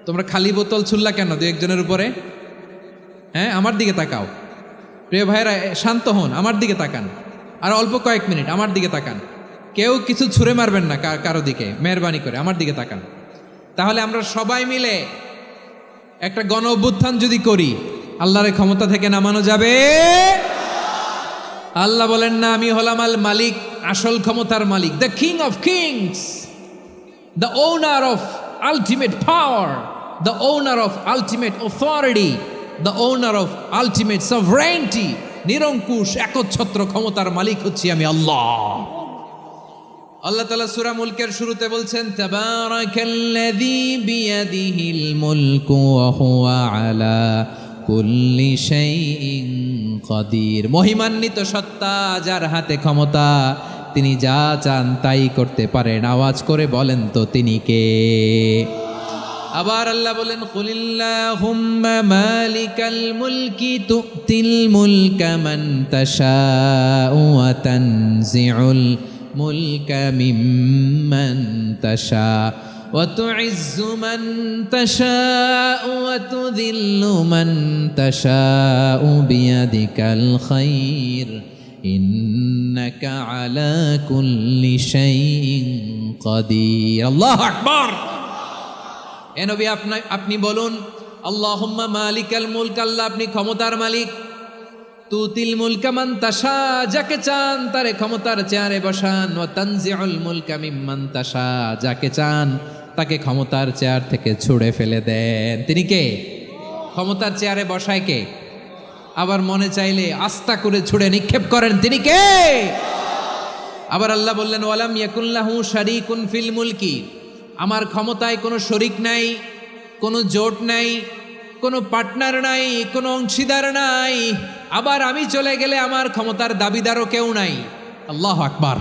তোমরা খালি বোতল ছুড়লা কেন দু একজনের উপরে? হ্যাঁ, আমার দিকে তাকাও। প্রিয় ভাইয়েরা, শান্ত হন, আমার দিকে তাকান, আর অল্প কয়েক মিনিট আমার দিকে তাকান। কেউ কিছু ছুঁড়ে মারবেন না কারো দিকে, মেহরবানি করে আমার দিকে তাকান। তাহলে আমরা সবাই মিলে একটা গণ অভ্যুত্থান যদি করি, আল্লাহর ক্ষমতা থেকে নামানো যাবে? আল্লাহ বলেন না, আমি হলাম আল মালিক, আসল ক্ষমতার মালিক, the king of kings, the owner of ultimate power, the owner of ultimate authority, the owner of ultimate sovereignty. নিরঙ্কুশ একচ্ছত্র ক্ষমতার মালিক হচ্ছি আমি আল্লাহ। আল্লাহ তাআলা সূরা মুলকের শুরুতে বলছেন, তাবারাকাল্লাযী বিয়াদিহিল মুলকু ওয়া হুয়া আলা কুল্লি শাইইন কাদির। মহিমান্বিত সত্তা, যার হাতে ক্ষমতা, তিনি যা চান তাই করতে পারেন। আওয়াজ করে বলেন তো তিনি কে? আবার আল্লাহ বলেন, কুলিল্লাহুম্মা মালিকাল মুলকি তুতিল মুলকা মান তাশাউ ওয়া তানজিউল মুলকা মিম্মান তাশা ওয়া তুইজ্জু মান তাশাউ ওয়া তুযিল্লু মান তাশাউ বিয়াদিকাল খায়র ইন্নাকা আলা কুল্লি শাইইন কাদির। আল্লাহু আকবার। এ নবী, আপনি বলুন, আল্লাহুম্মা মালিকাল মুলক, আল্লাহ আপনি ক্ষমতার মালিক, তুতিল মুলকা মান তাশা, যাকে চান তারে ক্ষমতার চেয়ারে বসান, ওয়া তানজিউল মুলকা মিম্মান তাশা, যাকে চান তাকে ক্ষমতার চেয়ার থেকে ছুঁড়ে ফেলে দেন। তিনি কে? ক্ষমতার চেয়ারে বসায় কে? আবার মনে চাইলে আস্থা করে ছুঁড়ে নিক্ষেপ করেন, তিনি কে? আবার আল্লাহ বললেন, ওয়ালাম ইয়াকুল্লাহু শারীকুন ফিল মুলকি, আমার ক্ষমতায় কোনো শরিক নাই, কোনো জোট নাই, কোনো পার্টনার নাই, কোনো অংশীদার নাই। আবার আমি চলে গেলে আমার ক্ষমতার দাবিদারও কেউ নাই। আল্লাহু আকবার।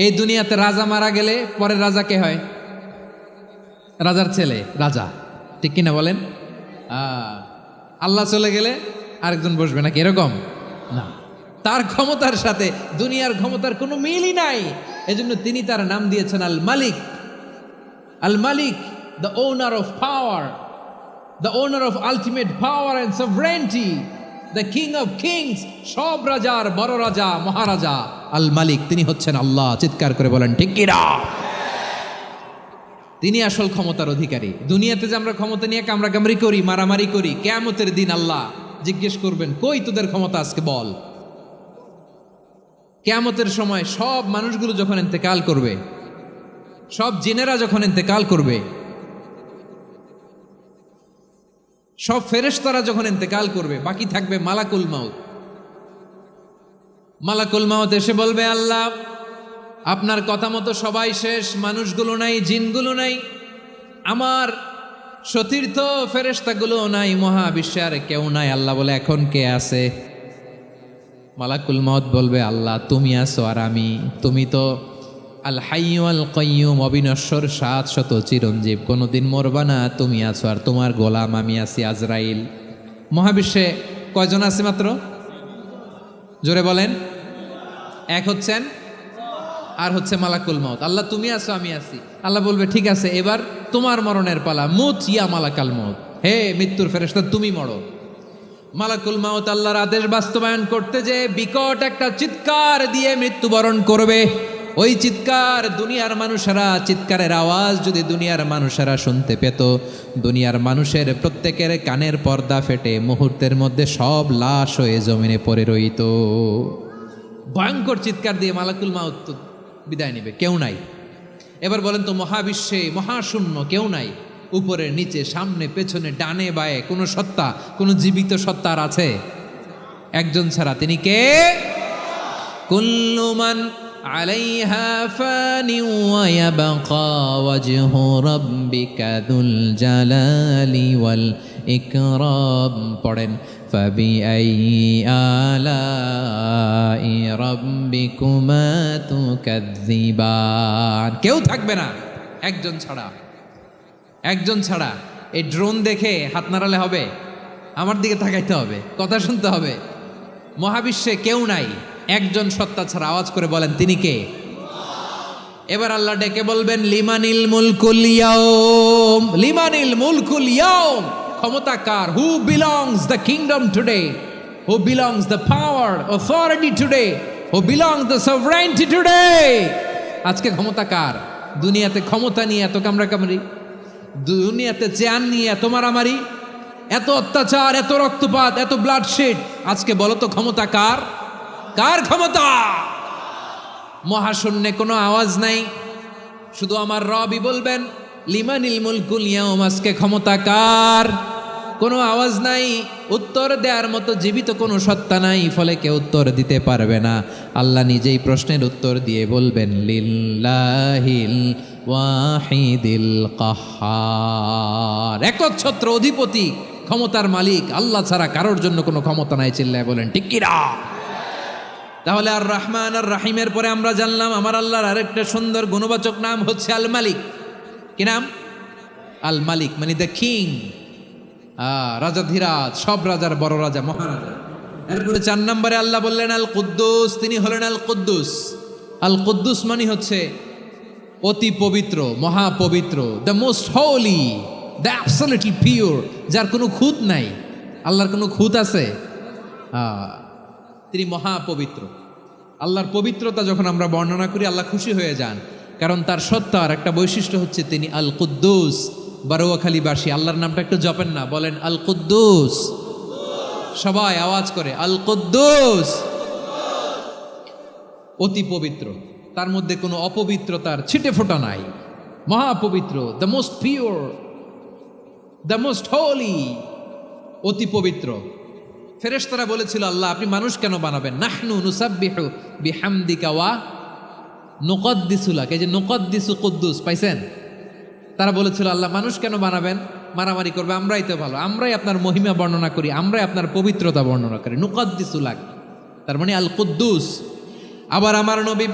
এই দুনিয়াতে রাজা মারা গেলে পরের রাজা কে হয়? রাজার ছেলে রাজা, ঠিক কিনা বলেন? আল্লাহ চলে গেলে আরেকজন বসবে নাকি? এরকম না, তার ক্ষমতার সাথে দুনিয়ার ক্ষমতার কোনো মিলই নাই। এজন্য তিনি তার নাম দিয়েছেন আল মালিক। আল মালিক, the owner of power, the owner of ultimate power and sovereignty, the king of kings, সব রাজার বড় রাজা, মহারাজা আল মালিক, তিনি হচ্ছেন আল্লাহ। চিৎকার করে বলেন ঠিক কি না? তিনি আসল ক্ষমতার অধিকারী। দুনিয়াতে যে আমরা ক্ষমতা নিয়ে কামড়াকামড়ি করি, মারামারি করি, কিয়ামতের দিন আল্লাহ জিজ্ঞেস করবেন, কই তোদের ক্ষমতা আজকে বল। কিয়ামতের সময় সব মানুষগুলো যখন ইন্তেকাল করবে, সব জিনেরা যখন ইন্তেকাল করবে, সব ফেরেশতারা যখন ইন্তেকাল করবে, বাকি থাকবে মালাকুল মাউত। মালাকুল মাউত এসে বলবে, আল্লাহ আপনার কথা মতো সবাই শেষ, মানুষগুলো নাই, জিনগুলো নাই, আমার সতীর্থ ফেরেশতাগুলো নাই, মহাবিশ্বে আর কেউ নাই। আল্লাহ বলে, এখন কে আছে? মালাকুল মাউত বলবে, আল্লাহ তুমি আছো আর আমি। তুমি তো আল হাইয়্যু আল কাইয়্যুম, অবিনশ্বর, শাশ্বত, চিরঞ্জীব, কোনোদিন মরবা না, তুমি আছো আর তোমার গোলাম আমি আছি আজরাইল। মহাবিশ্বে কয়জন আছে মাত্র? জোরে বলেন। এক হচ্ছেন আর হচ্ছে মালাকুল মউত। আল্লাহ তুমি আছো, আমি আছি। আল্লাহ বলবে ঠিক আছে, এবার তোমার মরণের পালা, মুত ইয়া মালাকাল মউত, হে মৃত্যুর ফেরেশতা তুমি মরো। মালাকুল মউত আল্লাহর আদেশ বাস্তবায়ন করতে যে বিকট একটা চিৎকার দিয়ে মৃত্যুবরণ করবে। ওই চিৎকার দুনিয়ার মানুষেরা, চিৎকারের আওয়াজ যদি দুনিয়ার মানুষেরা শুনতে পেত, দুনিয়ার মানুষের প্রত্যেকের কানের পর্দা ফেটে মুহূর্তের মধ্যে সব লাশ হয়ে জমিনে পড়ে রইত। ভয়ঙ্কর চিৎকার দিয়ে মালাকুল মউত বিদায় নেবে, কেউ নাই। এবার বলেন তো, মহাবিশ্বে মহাশূন্য, কেউ নাই, উপরে নিচে সামনে পেছনে ডানে বায়ে কোনো সত্তা, কোনো জীবিত সত্তার আছে? একজন ছাড়া, তিনি কে? কুল্লু মান আলাইহা ফানি ওয়া ইয়াবকা ওয়াজহু রাব্বিকা যুল জালালি ওয়াল ইকরাম। পড়েন, ফাবিআইয়ি আলাই রাব্বিকুমা তুকাযযিবান। কেউ থাকবে না একজন ছাড়া, একজন ছাড়া। এই ড্রোন দেখে হাত নাড়ালে হবে? আমার দিকে তাকাইতে হবে, কথা শুনতে হবে। মহাবিশ্বে কেউ নাই একজন সত্তা ছাড়া। আওয়াজ করে বলেন, তিনি কে? এবার আল্লাহ ডেকে বলবেন, লিমানিল মুলকুল ইয়াউম, লিমানিল মুলকুল ইয়াউম। ক্ষমতা কার? Who belongs the kingdom today, who belongs the power authority today, who belongs the sovereignty today. আজকে ক্ষমতা কার? দুনিয়াতে ক্ষমতা নিয়ে এত কামড়াকামড়ি, দুনিয়াতে চেয়ার নিয়ে এত মারামারি, এত অত্যাচার, এত রক্তপাত, এত ব্লাডশেড। আজকে বলো তো ক্ষমতা কার? কার ক্ষমতা? মহাশূন্যে কোনো আওয়াজ নাই, শুধু আমার রবই বলবেন লিমানিল মুলকুল ইয়াউম। আজকে ক্ষমতা কার? কোনো আওয়াজ নাই, উত্তর দেওয়ার মতো জীবিত কোনো সত্তা নাই, ফলে কেউ উত্তর দিতে পারবে না। আল্লাহ নিজেই প্রশ্নের উত্তর দিয়ে বলবেন, লিল্লাহিল ওয়াহিদিল কাহ্হার। একচ্ছত্র অধিপতি, ক্ষমতার মালিক আল্লাহ ছাড়া কারোর জন্য কোনো ক্ষমতা নাই। চিল্লায় বলেন ঠিক কি না? তাহলে আর রহমান আর রাহিমের পরে আমরা জানলাম আমার আল্লাহর আরেকটা সুন্দর গুণবাচক নাম হচ্ছে আল মালিক। কি নাম? আল মালিক, মানে দ্য কিং, রাজাধিরাজ, সব রাজার বড় রাজা, মহারাজা। এরপরে 4 নম্বরে আল্লাহ বললেন আল কুদ্দুস, তিনি হলেন আল কুদ্দুস। আল কুদ্দুস মানে হচ্ছে অতি পবিত্র, মহাপবিত্র, the most holy, the absolutely pure, যার কোনো খুঁত নাই। আল্লাহর কোনো খুঁত আছে? তিনি মহাপবিত্র। আল্লাহর পবিত্রতা যখন আমরা বর্ণনা করি আল্লাহ খুশি হয়ে যান, কারণ তার সত্তার একটা বৈশিষ্ট্য হচ্ছে তিনি আল কুদ্দুস। বারোয়াখালীবাসী আল্লাহর নামটা একটু জপেন না, বলেন আল কুদ্দুস। সবাই আওয়াজ করে আল কুদ্দুস। অতি পবিত্র, তার মধ্যে কোনো অপবিত্রতার ছিটে ফোঁটা নাই, মহাপবিত্র, the most pure, the most holy, অতি পবিত্র। ফেরেশতারা বলেছিল, আল্লাহ আপনি মানুষ কেন বানাবেন? নাহনু নুসাব্বিহু বিহামদিকা ওয়া নুকদ্দিসু লাক। এই যে নুকদ্দিসু কুদ্দুস পাইছেন? তারা বলেছিল, আল্লাহ মানুষ কেন বানাবেন? মারামারি করবে, আমরাই তো ভালো, আমরাই আপনার মহিমা বর্ণনা করি, আমরাই আপনার পবিত্রতা বর্ণনা করি। নুকদ্দিসু লাক, তার মানে আল কুদ্দুস। আবার আমার নবী,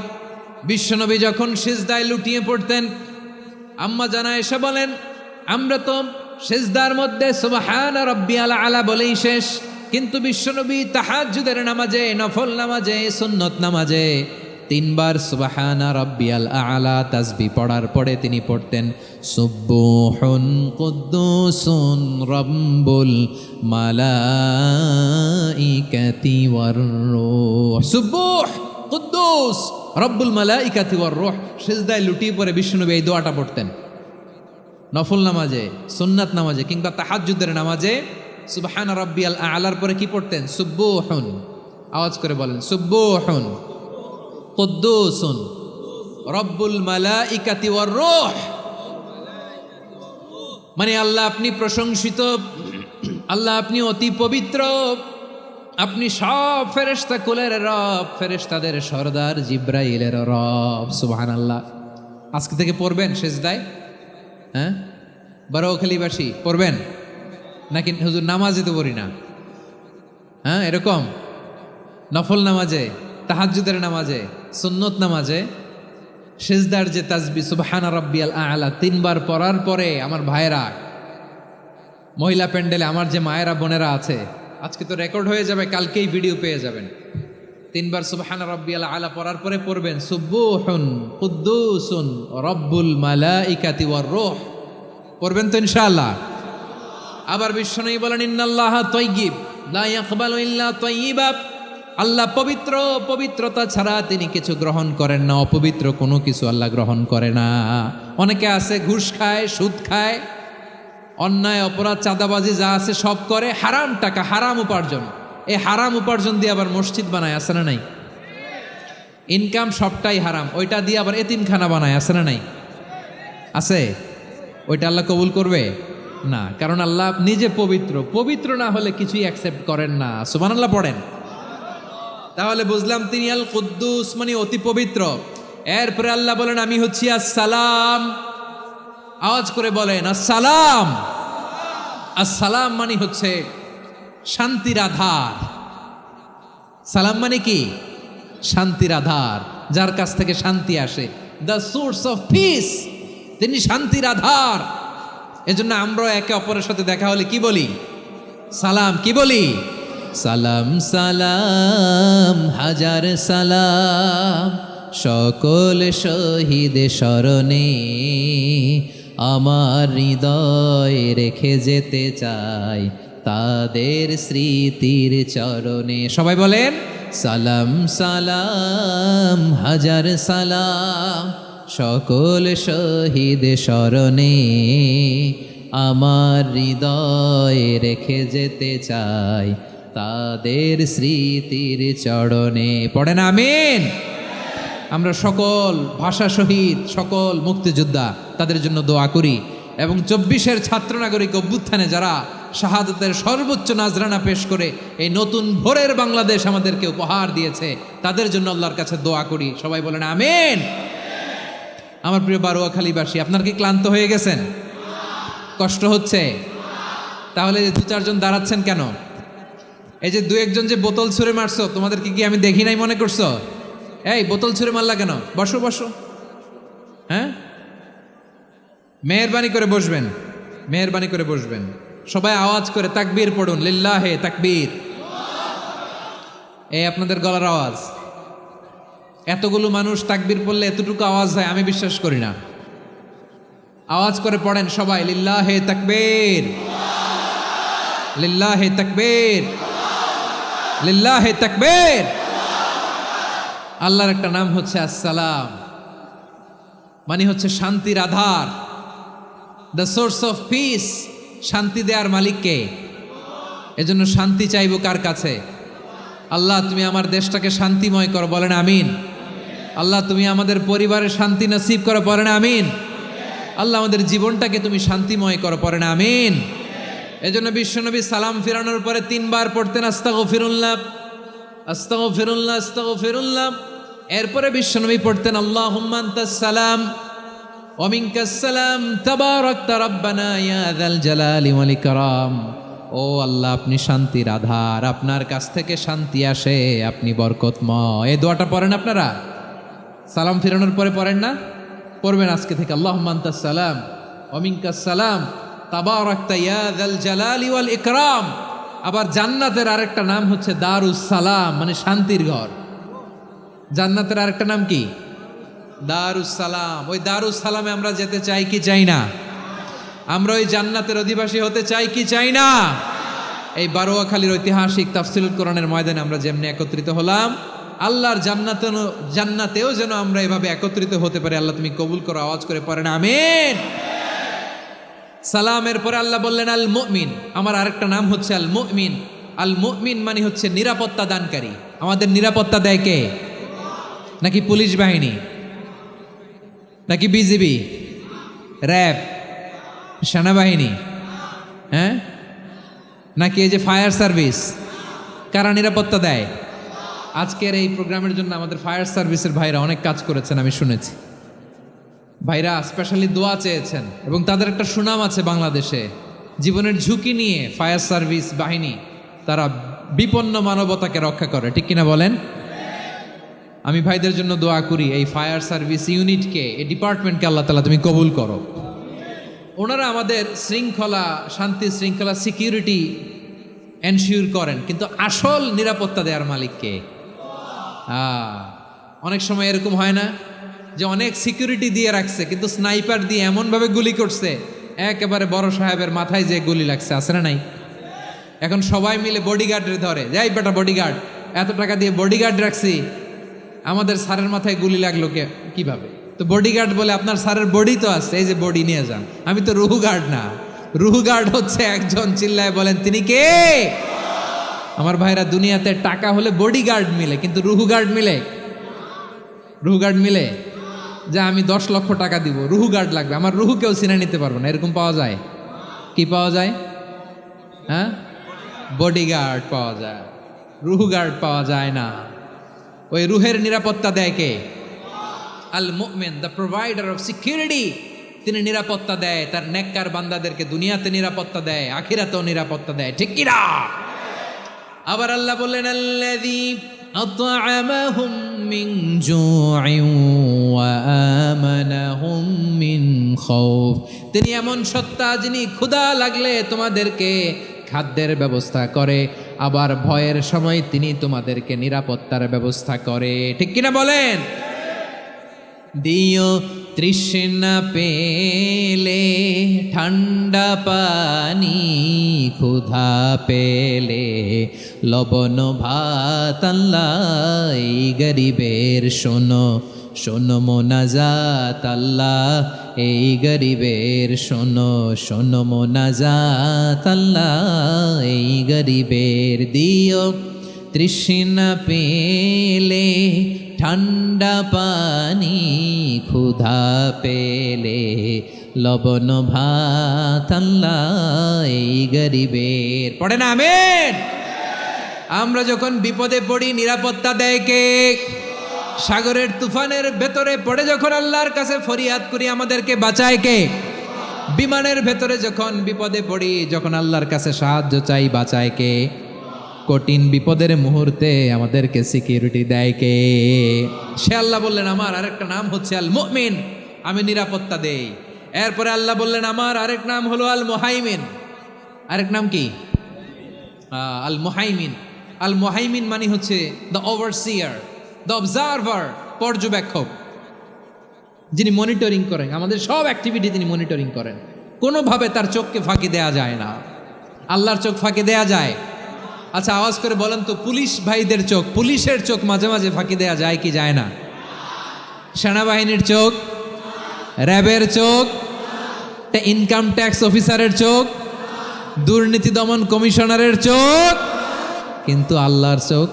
বিশ্বনবী যখন সিজদায় লুটিয়ে পড়তেন, আম্মা জানা এসে বলেন, আমরা তো সিজদার মধ্যে সুবহানা রাব্বিয়াল আলা বলেই শেষ, কিন্তু বিশ্বনবী তাহাজ্জুদের নামাজে, নফল নামাজে, সুন্নত নামাজে 3 বার সুবহানা রাব্বিয়াল আলা তাসবিহ পড়ার পরে তিনি পড়তেন সুবহুন কুদ্দুসুন রাব্বুল মালাইকাতি ওয়ার রূহ। সুবহ কুদ্দুস রব্বুল মালাইকাতি ওয়ার রূহ। সিজদায় লুটিয়ে পড়ে বিশ্বনবী এই দোয়াটা পড়তেন। নফল নামাজে, সুন্নাত নামাজে কিংবা তাহাজ্জুদের নামাজে সুবহানা রাব্বিয়াল আলার পরে কি পড়তেন? সুবহুন। আওয়াজ করে বলেন, সুবহুন কুদ্দুসুন রব্বুল মালাইকাতি ওয়ার রূহ। মানে আল্লাহ আপনি প্রশংসিত, আল্লাহ আপনি অতি পবিত্র, আপনি সব ফেরেশতা কুলের রব, ফেরেশতাদের সরদার জিব্রাইলের রব। সুবহানাল্লাহ। আজকে থেকে পড়বেন সিজদায়? হ্যাঁ, বারোখালীবাসী পড়বেন নাকি? হুজুর নামাজে তো পড়ি না। হ্যাঁ, এরকম নফল নামাজে, তাহাজ্জুদের নামাজে, সুন্নত নামাজে সিজদার যে তাসবিহ সুবহানা রাব্বিয়াল আলা 3 বার পড়ার পরে আমার ভাইয়েরা, মহিলা প্যান্ডেলে আমার যে মায়েরা বোনেরা আছে, আজকে তো রেকর্ড হয়ে যাবে, কালকেই ভিডিও পেয়ে যাবেন। তিনবার সুবহান রাব্বিয়াল আলা পড়ার পরে পড়বেন সুবুহুন কুদ্দুসুন রব্বুল মালাইকাতি ওয়ার রূহ। পড়বেন তো ইনশাআল্লাহ। আবার বিশ্বনবী বলেন ইন্নাল্লাহা তাইয়্যিব লা ইয়াকবালু ইল্লা তাইয়্যিবা। আল্লাহ পবিত্র, পবিত্রতা ছাড়া তিনি কিছু গ্রহণ করেন না, অপবিত্র কোনো কিছু আল্লাহ গ্রহণ করে না। অনেকে আছে ঘুষ খায়, সুদ খায়, অন্যায় অপরাধ চাঁদাবাজি যা আছে সব করে, হারাম টাকা, হারাম উপার্জন। এই হারাম উপার্জন দিয়ে আবার মসজিদ বানায়, আছে না নাই? ইনকাম সবটাই হারাম, ওইটা দিয়ে আবার এতিমখানা বানায়, আছে না নাই? আছে। ওইটা আল্লাহ কবুল করবে না, কারণ আল্লাহ নিজে পবিত্র। পবিত্র না হলে কিছুই অ্যাকসেপ্ট করেন না। সুবহানাল্লাহ পড়েন। তাহলে বুঝলাম তিনি আল কুদ্দুস মানে অতি পবিত্র। এরপরে আল্লাহ বলেন আমি হচ্ছি আসসালাম। আওয়াজ করে বলেন আসসালাম। আসসালাম মানে হচ্ছে শান্তির আধার। সালাম মানে কি? শান্তির আধার, যার কাছ থেকে শান্তি আসে। দ্য সোর্স অফ পিস, তিনি শান্তির আধার। এজন্য আমরা একে অপরের সাথে দেখা হলে কি বলি? সালাম। কি বলি? সালাম সালাম হাজার সালাম সকল শহীদ স্মরণে আমার হৃদয় রেখে যেতে চাই তাদের স্মৃতির চরণে। সবাই বলেন সালাম সালাম হাজার সালাম সকল শহীদ স্মরণে আমার হৃদয় রেখে যেতে চাই তাদের স্মৃতির চরণে। পড়েন আমিন। আমরা সকল ভাষা শহীদ, সকল মুক্তিযোদ্ধা, তাদের জন্য দোয়া করি এবং 24-এর ছাত্র নাগরিক অভ্যুত্থানে যারা শাহাদাতের সর্বোচ্চ নাজরানা পেশ করে এই নতুন ভোরের বাংলাদেশ আমাদেরকে উপহার দিয়েছে, তাদের জন্য আল্লাহর কাছে দোয়া করি। সবাই বলেন আমিন। আমার প্রিয় বারোয়াখালীবাসী, আপনার কি ক্লান্ত হয়ে গেছেন? কষ্ট হচ্ছে? তাহলে 2-4 জন দাঁড়াচ্ছেন কেন? এই যে 2-1 জন যে বোতল ছুঁড়ে মারছো, তোমাদের কি আমি দেখি নাই মনে করছো? এই বোতল ছুঁড়ে মারলা কেন? বসো বসো। হ্যাঁ, মেহেরবানি করে বসবেন, মেহেরবানি করে বসবেন। সবাই আওয়াজ করে তাকবীর পড়ুন, লিল্লাহে তাকবীর। এই আপনাদের গলার আওয়াজ। এতগুলো মানুষ তাকবীর পড়লে এতটুকু আওয়াজ হয় আমি বিশ্বাস করি না। আওয়াজ করে পড়েন সবাই, লিল্লাহে তাকবীর, লিল্লাহে তাকবীর, লিল্লাহে তাকবীর। আল্লাহর একটা নাম হচ্ছে আসসালাম, মানে হচ্ছে শান্তির আধার, দ্য সোর্স অফ পিস। শান্তি দেওয়ার মালিককে। এজন্য শান্তি চাইব কার কাছে? আল্লাহ তুমি আমার দেশটাকে শান্তিময় করো, বলেন আমিন। আল্লাহ তুমি আমাদের পরিবারের শান্তি নসিব করো, বলেন আমিন। আল্লাহ আমাদের জীবনটাকে তুমি শান্তিময় করো, পড়েন আমিন। এজন্য বিশ্বনবী সালাম ফিরানোর পরে 3 বার পড়তেন আস্তাগফিরুল্লাহ, আস্তাগফিরুল্লাহ, আস্তাগফিরুল্লাহ। এরপরে বিশ্বনবী পড়তেন আল্লাহুম্মা আনতাস সালাম ওয়া মিনকাস সালাম তাবারাকতা রাব্বানা ইয়া যাল জালালি ওয়াল ইকরাম। ও আল্লাহ, আপনি শান্তির আধার, আপনার কাছ থেকে শান্তি আসে, আপনি বরকতময়। এই দোয়াটা পড়েন আপনারা? সালাম ফিরানোর পরে পড়েন না? পড়বেন আজকে থেকে। আল্লাহুম্মা আনতাস সালাম ওয়া মিনকাস সালাম তাবারাকতা ইয়া যাল জালালি ওয়াল ইকরাম। আবার জান্নাতের আরেকটা নাম হচ্ছে দারুস সালাম, মানে শান্তির ঘর। জান্নাতের আরেকটা নাম কি? দারুস সালাম। ওই দারুস সালামে আমরা যেতে চাই কি চাই না? আমরা ওই জান্নাতের অধিবাসী হতে চাই কি চাই না? এই বারোয়াখালীর ঐতিহাসিক তাফসীরুল কোরআনের ময়দানে আমরা যেমনি একত্রিত হলাম, আল্লাহর জান্নাতেও যেন আমরা এভাবে একত্রিত হতে পারি। আল্লাহ তুমি কবুল করো। আওয়াজ করে পড়েন আমিন। সালামের পরে আল্লাহ বললেন আল মুমিন। আমার আরেকটা নাম হচ্ছে আল মুমিন। আল মুমিন মানে হচ্ছে নিরাপত্তা দানকারী। আমাদের নিরাপত্তা দেয় কে? নাকি পুলিশ বাহিনী, নাকি বিজিবি, র্যাব, সেনাবাহিনী, হ্যাঁ, নাকি এই যে ফায়ার সার্ভিস? কারা নিরাপত্তা দেয়? আজকের এই প্রোগ্রামের জন্য আমাদের ফায়ার সার্ভিসের ভাইরা অনেক কাজ করেছেন, আমি শুনেছি। ভাইরা স্পেশালি দোয়া চেয়েছেন এবং তাদের একটা সুনাম আছে বাংলাদেশে। জীবনের ঝুঁকি নিয়ে ফায়ার সার্ভিস বাহিনী তারা বিপন্ন মানবতাকে রক্ষা করে, ঠিক কিনা বলেন? আমি ভাইদের জন্য দোয়া করি, এই ফায়ার সার্ভিস ইউনিটকে, এই ডিপার্টমেন্টকে আল্লাহ তাআলা তুমি কবুল করো। ওনারা আমাদের শৃঙ্খলা, শান্তি শৃঙ্খলা, সিকিউরিটি এনশিওর করেন, কিন্তু আসল নিরাপত্তা দেওয়ার মালিক কে? অনেক সময় এরকম হয় না যে অনেক সিকিউরিটি দিয়ে রাখছে, কিন্তু স্নাইপার দিয়ে এমনভাবে গুলি করছে একেবারে বড় সাহেবের মাথায় যে গুলি লাগছে, আছে না নাই? এখন সবাই মিলে বডিগার্ডের ধরে, যাই বেটা বডিগার্ড, এত টাকা দিয়ে বডিগার্ড রাখছি, আমাদের স্যারের মাথায় গুলি লাগলো কিভাবে? তো বডিগার্ড বলে, আপনার স্যারের বডি তো আছে, এই যে বডি নিয়ে যান, আমি তো রুহু গার্ড না। রুহু গার্ড হচ্ছে একজন, চিল্লায় বলেন তিনি কে? আমার ভাইরা, দুনিয়াতে টাকা হলে বডিগার্ড মিলে, কিন্তু রুহু গার্ড মিলে? রুহু গার্ড মিলে? যে আমি 10 লক্ষ টাকা দিব, রুহু গার্ড লাগবে, আমার রুহু কেউ চিনে নিতে পারবো না, এরকম পাওয়া যায়? কি পাওয়া যায়? হ্যাঁ, বডিগার্ড পাওয়া যায়, রুহু গার্ড পাওয়া যায় না। ওই রুহের নিরাপত্তা দেয় কে? আল মুমিন, দ্য প্রোভাইডার অফ সিকিউরিটি। তিনি নিরাপত্তা দেয় তার নেককার বান্দাদেরকে, দুনিয়াতে নিরাপত্তা দেয়, আখিরাতেও নিরাপত্তা দেয়, ঠিক কি না? আবার আল্লাহ বললেন, আল্লাযী আত'আমাহুম মিন জু'ইন ওয়া আমানাহুম মিন খাউফ। তিনি এমন সত্তা যিনি ক্ষুধা লাগলে তোমাদেরকে খাদ্যের ব্যবস্থা করে, আবার ভয়ের সময় তিনি তোমাদেরকে নিরাপত্তার ব্যবস্থা করে, ঠিক কিনা বলেন? দিও তৃষ্ণা পেলে ঠান্ডা পানি, ক্ষুধা পেলে লবণ ভাত, আল্লাহ এই গরিবের শোনো শোনো মোনাজাত, আল্লাহ এই গরিবের শোনো শোনো মোনাজাত, আল্লাহ এই গরিবের। দিও তৃষ্ণা পেলে ঠান্ডা পানি, ক্ষুধা পেলে লবণ ভাত, আল্লাহ এই গরিবের। পড়ে না আমিন? আমরা যখন বিপদে পড়ি নিরাপত্তা দেয় কে? সাগরের তুফানের ভেতরে পড়ে যখন আল্লাহর কাছে ফরিয়াদ করি আমাদেরকে বাঁচায় কে? বিমানের ভেতরে যখন বিপদে পড়ি, যখন আল্লাহর কাছে সাহায্য চাই, বাঁচায় কে? কঠিন বিপদের মুহূর্তে আমাদেরকে সিকিউরিটি দেয় কে? সে আল্লাহ বললেন, আমার আরেকটা নাম হচ্ছে আল মুমিন, আমি নিরাপত্তা দেই। এরপরে আল্লাহ বললেন, আমার আরেক নাম হলো আল মুহাইমিন। আরেক নাম কি? আল মুহাইমিন। আল মুহাইমিন মানে হচ্ছে দ্য ওভারসিয়ার, দ্য অবজারভার, পর্যবেক্ষক, যিনি মনিটরিং করেন আমাদের সব অ্যাক্টিভিটি, তিনি মনিটরিং করেন। কোনোভাবে তার চোখকে ফাঁকি দেয়া যায় না। আল্লাহর চোখ ফাঁকি দেয়া যায়? আচ্ছা, আওয়াজ করে বলেন তো, পুলিশ ভাইদের চোখ, পুলিশের চোখ মাঝে মাঝে ফাঁকি দেয়া যায় কি যায় না? সেনাবাহিনীর চোখ, র্যাবের চোখ, ইনকাম ট্যাক্স অফিসারের চোখ, দুর্নীতি দমন কমিশনারের চোখ, কিন্তু আল্লাহর চোখ?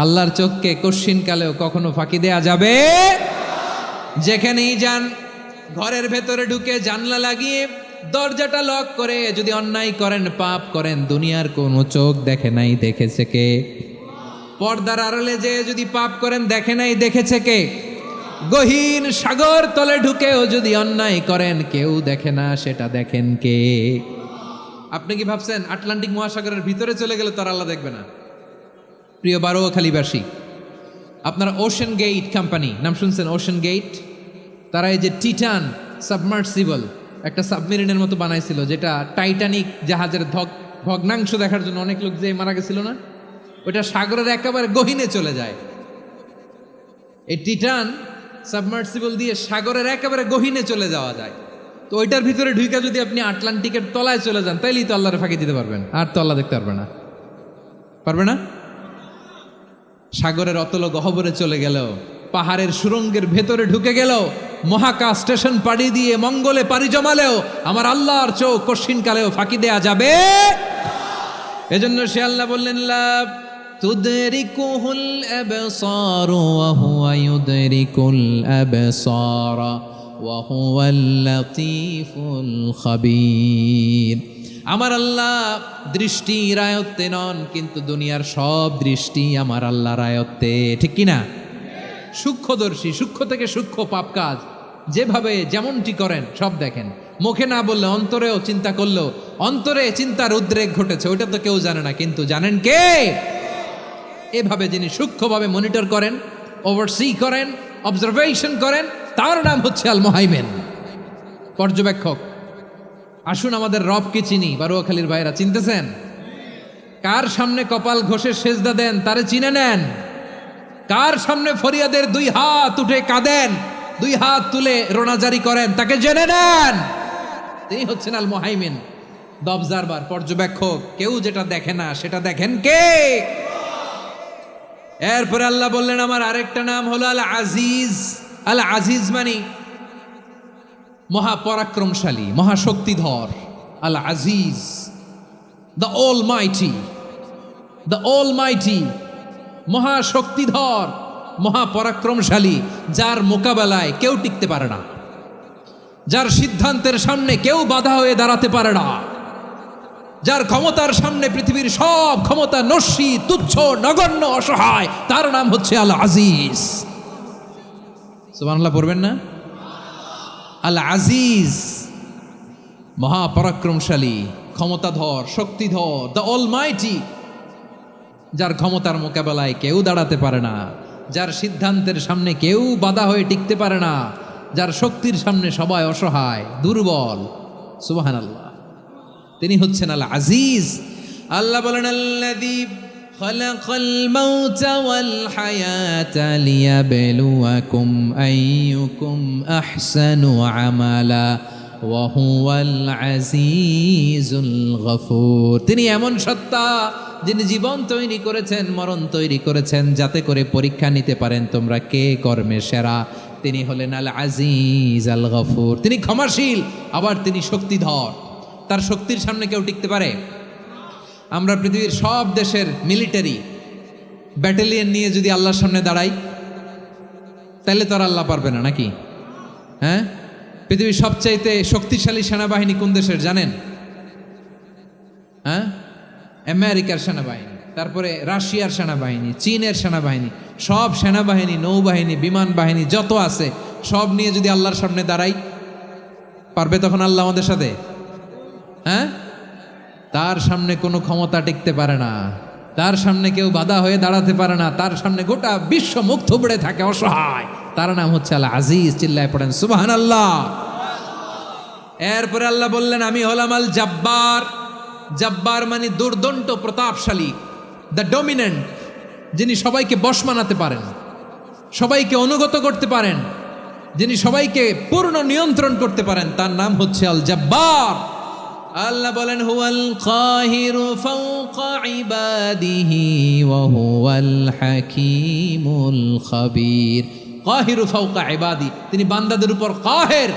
আল্লাহর চোখকে কশ্চিনকালেও কখনো ফাঁকি দেয়া যাবে? যেখানেই যান, ঘরের ভেতরে ঢুকে জানলা লাগিয়ে দরজাটা লক করে যদি অন্যায় করেন, পাপ করেন, দুনিয়ার কোনো চোখ দেখে নাই, দেখেছে কে? পর্দার আড়ালে যে যদি পাপ করেন, দেখে নাই, দেখেছে কে? গহীন সাগর তলে ঢুকেও যদি অন্যায় করেন, কেউ দেখে না, সেটা দেখেন কে? আপনি কি ভাবছেন আটলান্টিক মহাসাগরের ভিতরে চলে গেলে তার আল্লাহ দেখবে না? প্রিয় বারোয়াখালীবাসী, আপনারা ওশেন গেট কোম্পানি নাম শুনছেন? ওশেন গেট, তারা এই যে টিটান সাবমার্সিবল একটা সাবমেরিনের মতো বানাইছিল, যেটা টাইটানিক জাহাজের ভগ্নাংশ দেখার জন্য অনেক লোক যে মারা গেছিল না, ওটা সাগরের একেবারে গহীনে চলে যায়। এই টিটান সাবমার্সিবল দিয়ে সাগরের একেবারে গহীনে চলে যাওয়া যায়। তো ওইটার ভিতরে ঢুইকা যদি আপনি আটলান্টিকের তলায় চলে যান, তাইলেই তো আল্লাহর ফাঁকি দিতে পারবেন, আর তো আল্লাহ দেখতে পারবে না। পারবে না? সাগরের অতল গহ্বরে চলে গেলেও, পাহাড়ের সুরঙ্গের ভেতরে ঢুকে গেলেও, মহাকাশ স্টেশন পাড়ি দিয়ে মঙ্গলে পাড়ি জমালেও আমার আল্লাহর চোখ কশ্চিনকালেও ফাঁকি দেয়া যাবে? এজন্য সে আল্লাহ বললেন, লা তুদরিকুহুল আবসার ওয়া হুয়া ইউদরিকুল আবসার ওয়া হুয়াল লাতীফুল খাবীর। আমার আল্লাহ দৃষ্টির আয়ত্তে নন, কিন্তু দুনিয়ার সব দৃষ্টি আমার আল্লাহর আয়ত্তে, ঠিক কিনা? সূক্ষ্মদর্শী, সূক্ষ্ম থেকে সূক্ষ্ম পাপ কাজ যেভাবে যেমনটি করেন সব দেখেন। মুখে না বললে অন্তরেও চিন্তা করলেও অন্তরে চিন্তার উদ্রেক ঘটেছে, ওইটা তো কেউ জানে না, কিন্তু জানেন কে? এভাবে যিনি সূক্ষ্মভাবে মনিটর করেন, ওভারসি করেন, অবজারভেশন করেন, তার নাম হচ্ছে আল মুহাইমিন, পর্যবেক্ষক। আসুন আমাদের রবকে চিনি। বারোয়াখালীর ভাইরা, চিনতেছেন? কার সামনে কপাল ঘষে সেজদা দেন তারে চিনে নেন। কার সামনে ফরিয়াদের দুই হাত উঠে কাঁদেন, দুই হাত তুলে রোনাজারি করেন, তাকে জেনে নেন তিনি হচ্ছেন আল মুহাইমিন, দ্য অবজারভার, পর্যবেক্ষক। কেউ যেটা দেখে না সেটা দেখেন কে? এরপরে আল্লাহ বললেন আমার আরেকটা নাম হলো আল আজিজ। আল আজিজ মানে মহাপরাক্রমশালী, মহাশক্তিধর। আল আজিজ, দ্য অলমাইটি, দ্য অলমাইটি, মহাশক্তিধর, মহাপরাক্রমশালী, যার মোকাবেলায় কেউ টিকতে পারে না, যার সিদ্ধান্তের সামনে কেউ বাধা হয়ে দাঁড়াতে পারে না, যার ক্ষমতার সামনে পৃথিবীর সব ক্ষমতা নস্যি, তুচ্ছ, নগণ্য, অসহায়, তার নাম হচ্ছে আল আজিজ। সুবহানাল্লাহ পড়বেন না? আল আজিজ, মহাপরাক্রমশালী, ক্ষমতাধর, শক্তিধর, দ্য অলমাইটি, যার ক্ষমতার মোকাবেলায় কেউ দাঁড়াতে পারে না, যার সিদ্ধান্তের সামনে কেউ বাধা হয়ে টিকতে পারে না, যার শক্তির সামনে সবাই অসহায়, দুর্বল। সুবহানাল্লাহ, তিনি হচ্ছেন আল আজিজ। আল্লাহ বলেন আল্লাযী খালাকাল মাউতা ওয়াল হায়াতা লিয়াবলুয়াকুম আইয়ুকুম আহসানু আমালা ওয়া হুয়াল আজিজুল গফুর। তিনি এমন সত্তা যিনি জীবন তৈরি করেছেন, মরণ তৈরি করেছেন, যাতে করে পরীক্ষা নিতে পারেন তোমরা কে কর্মে সেরা। তিনি হলেন আল আজিজ আল গফুর। তিনি ক্ষমাশীল, আবার তিনি শক্তিধর। তার শক্তির সামনে কেউ টিকতে পারে? আমরা পৃথিবীর সব দেশের মিলিটারি ব্যাটালিয়ন নিয়ে যদি আল্লাহর সামনে দাঁড়াই, তাহলে তো আর আল্লাহ পারবে না নাকি? হ্যাঁ, পৃথিবীর সবচাইতে শক্তিশালী সেনাবাহিনী কোন দেশের জানেন? হ্যাঁ, আমেরিকার সেনাবাহিনী, তারপরে রাশিয়ার সেনাবাহিনী, চীনের সেনাবাহিনী, সব সেনাবাহিনী, নৌবাহিনী, বিমান বাহিনী যত আছে সব নিয়ে যদি আল্লাহর সামনে দাঁড়াই, পারবে তখন আল্লাহ আমাদের সাথে? হ্যাঁ, তার সামনে কোনো ক্ষমতা টিকতে পারে না, তার সামনে কেউ বাধা হয়ে দাঁড়াতে পারে না, তার সামনে গোটা বিশ্ব মুখ থুবড়ে থাকে অসহায়। তার নাম হচ্ছে আল আজিজ। চিল্লায় পড়েন সুবহানাল্লাহ। এরপরে আল্লাহ বললেন আমি হলাম আল জব্বার। জব্বার মানে দুর্দণ্ড, প্রতাপশালী, দ্য ডমিনেন্ট, যিনি সবাইকে বশ মানাতে পারেন, সবাইকে অনুগত করতে পারেন, যিনি সবাইকে পূর্ণ নিয়ন্ত্রণ করতে পারেন, তার নাম হচ্ছে আল জব্বার। আল্লাহ বলেন হুয়াল কাহিরু ফাওকা ইবাদিহি ওয়া হুয়াল হাকীমুল খাবীর। কাহিরু ফাওকা ইবাদি, তিনি বান্দাদের উপর কাহের,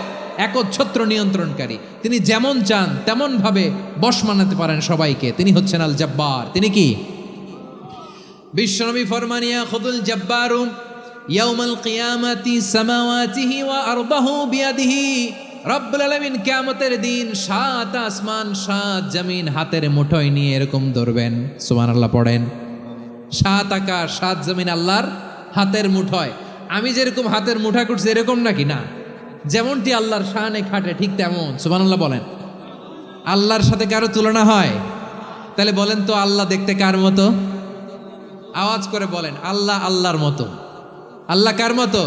একচ্ছত্র নিয়ন্ত্রণকারী। তিনি যেমন চান তেমন ভাবে বশ মানাতে পারেন সবাইকে। তিনি হচ্ছেন আল জব্বার। তিনি কি? বিশ্বনবী ফরমান ইয়াখুদুল জব্বারু ইয়াউমাল কিয়ামাতি সামাওয়াতিহি ওয়া আরদাহু বিয়াদিহি। রব্বুল আলামিন কিয়ামতের দিন 7 আসমান 7 জমিন হাতের মুঠোয় নিয়ে এরকম ধরবেন। সুবহানাল্লাহ পড়েন। 7 আকাশ 7 জমিন আল্লাহর হাতের মুঠোয়। আমি যেরকম হাতের মুঠা করছি এরকম নাকি? না, যেমনটি আল্লাহর শানে খাটে ঠিক তেমন। সুবহানাল্লাহ বলেন। আল্লাহর সাথে কারো তুলনা হয়? তাহলে বলেন তো আল্লাহ দেখতে কার মতো? আওয়াজ করে বলেন আল্লাহ আল্লাহর মতো। আল্লাহ কার মতো?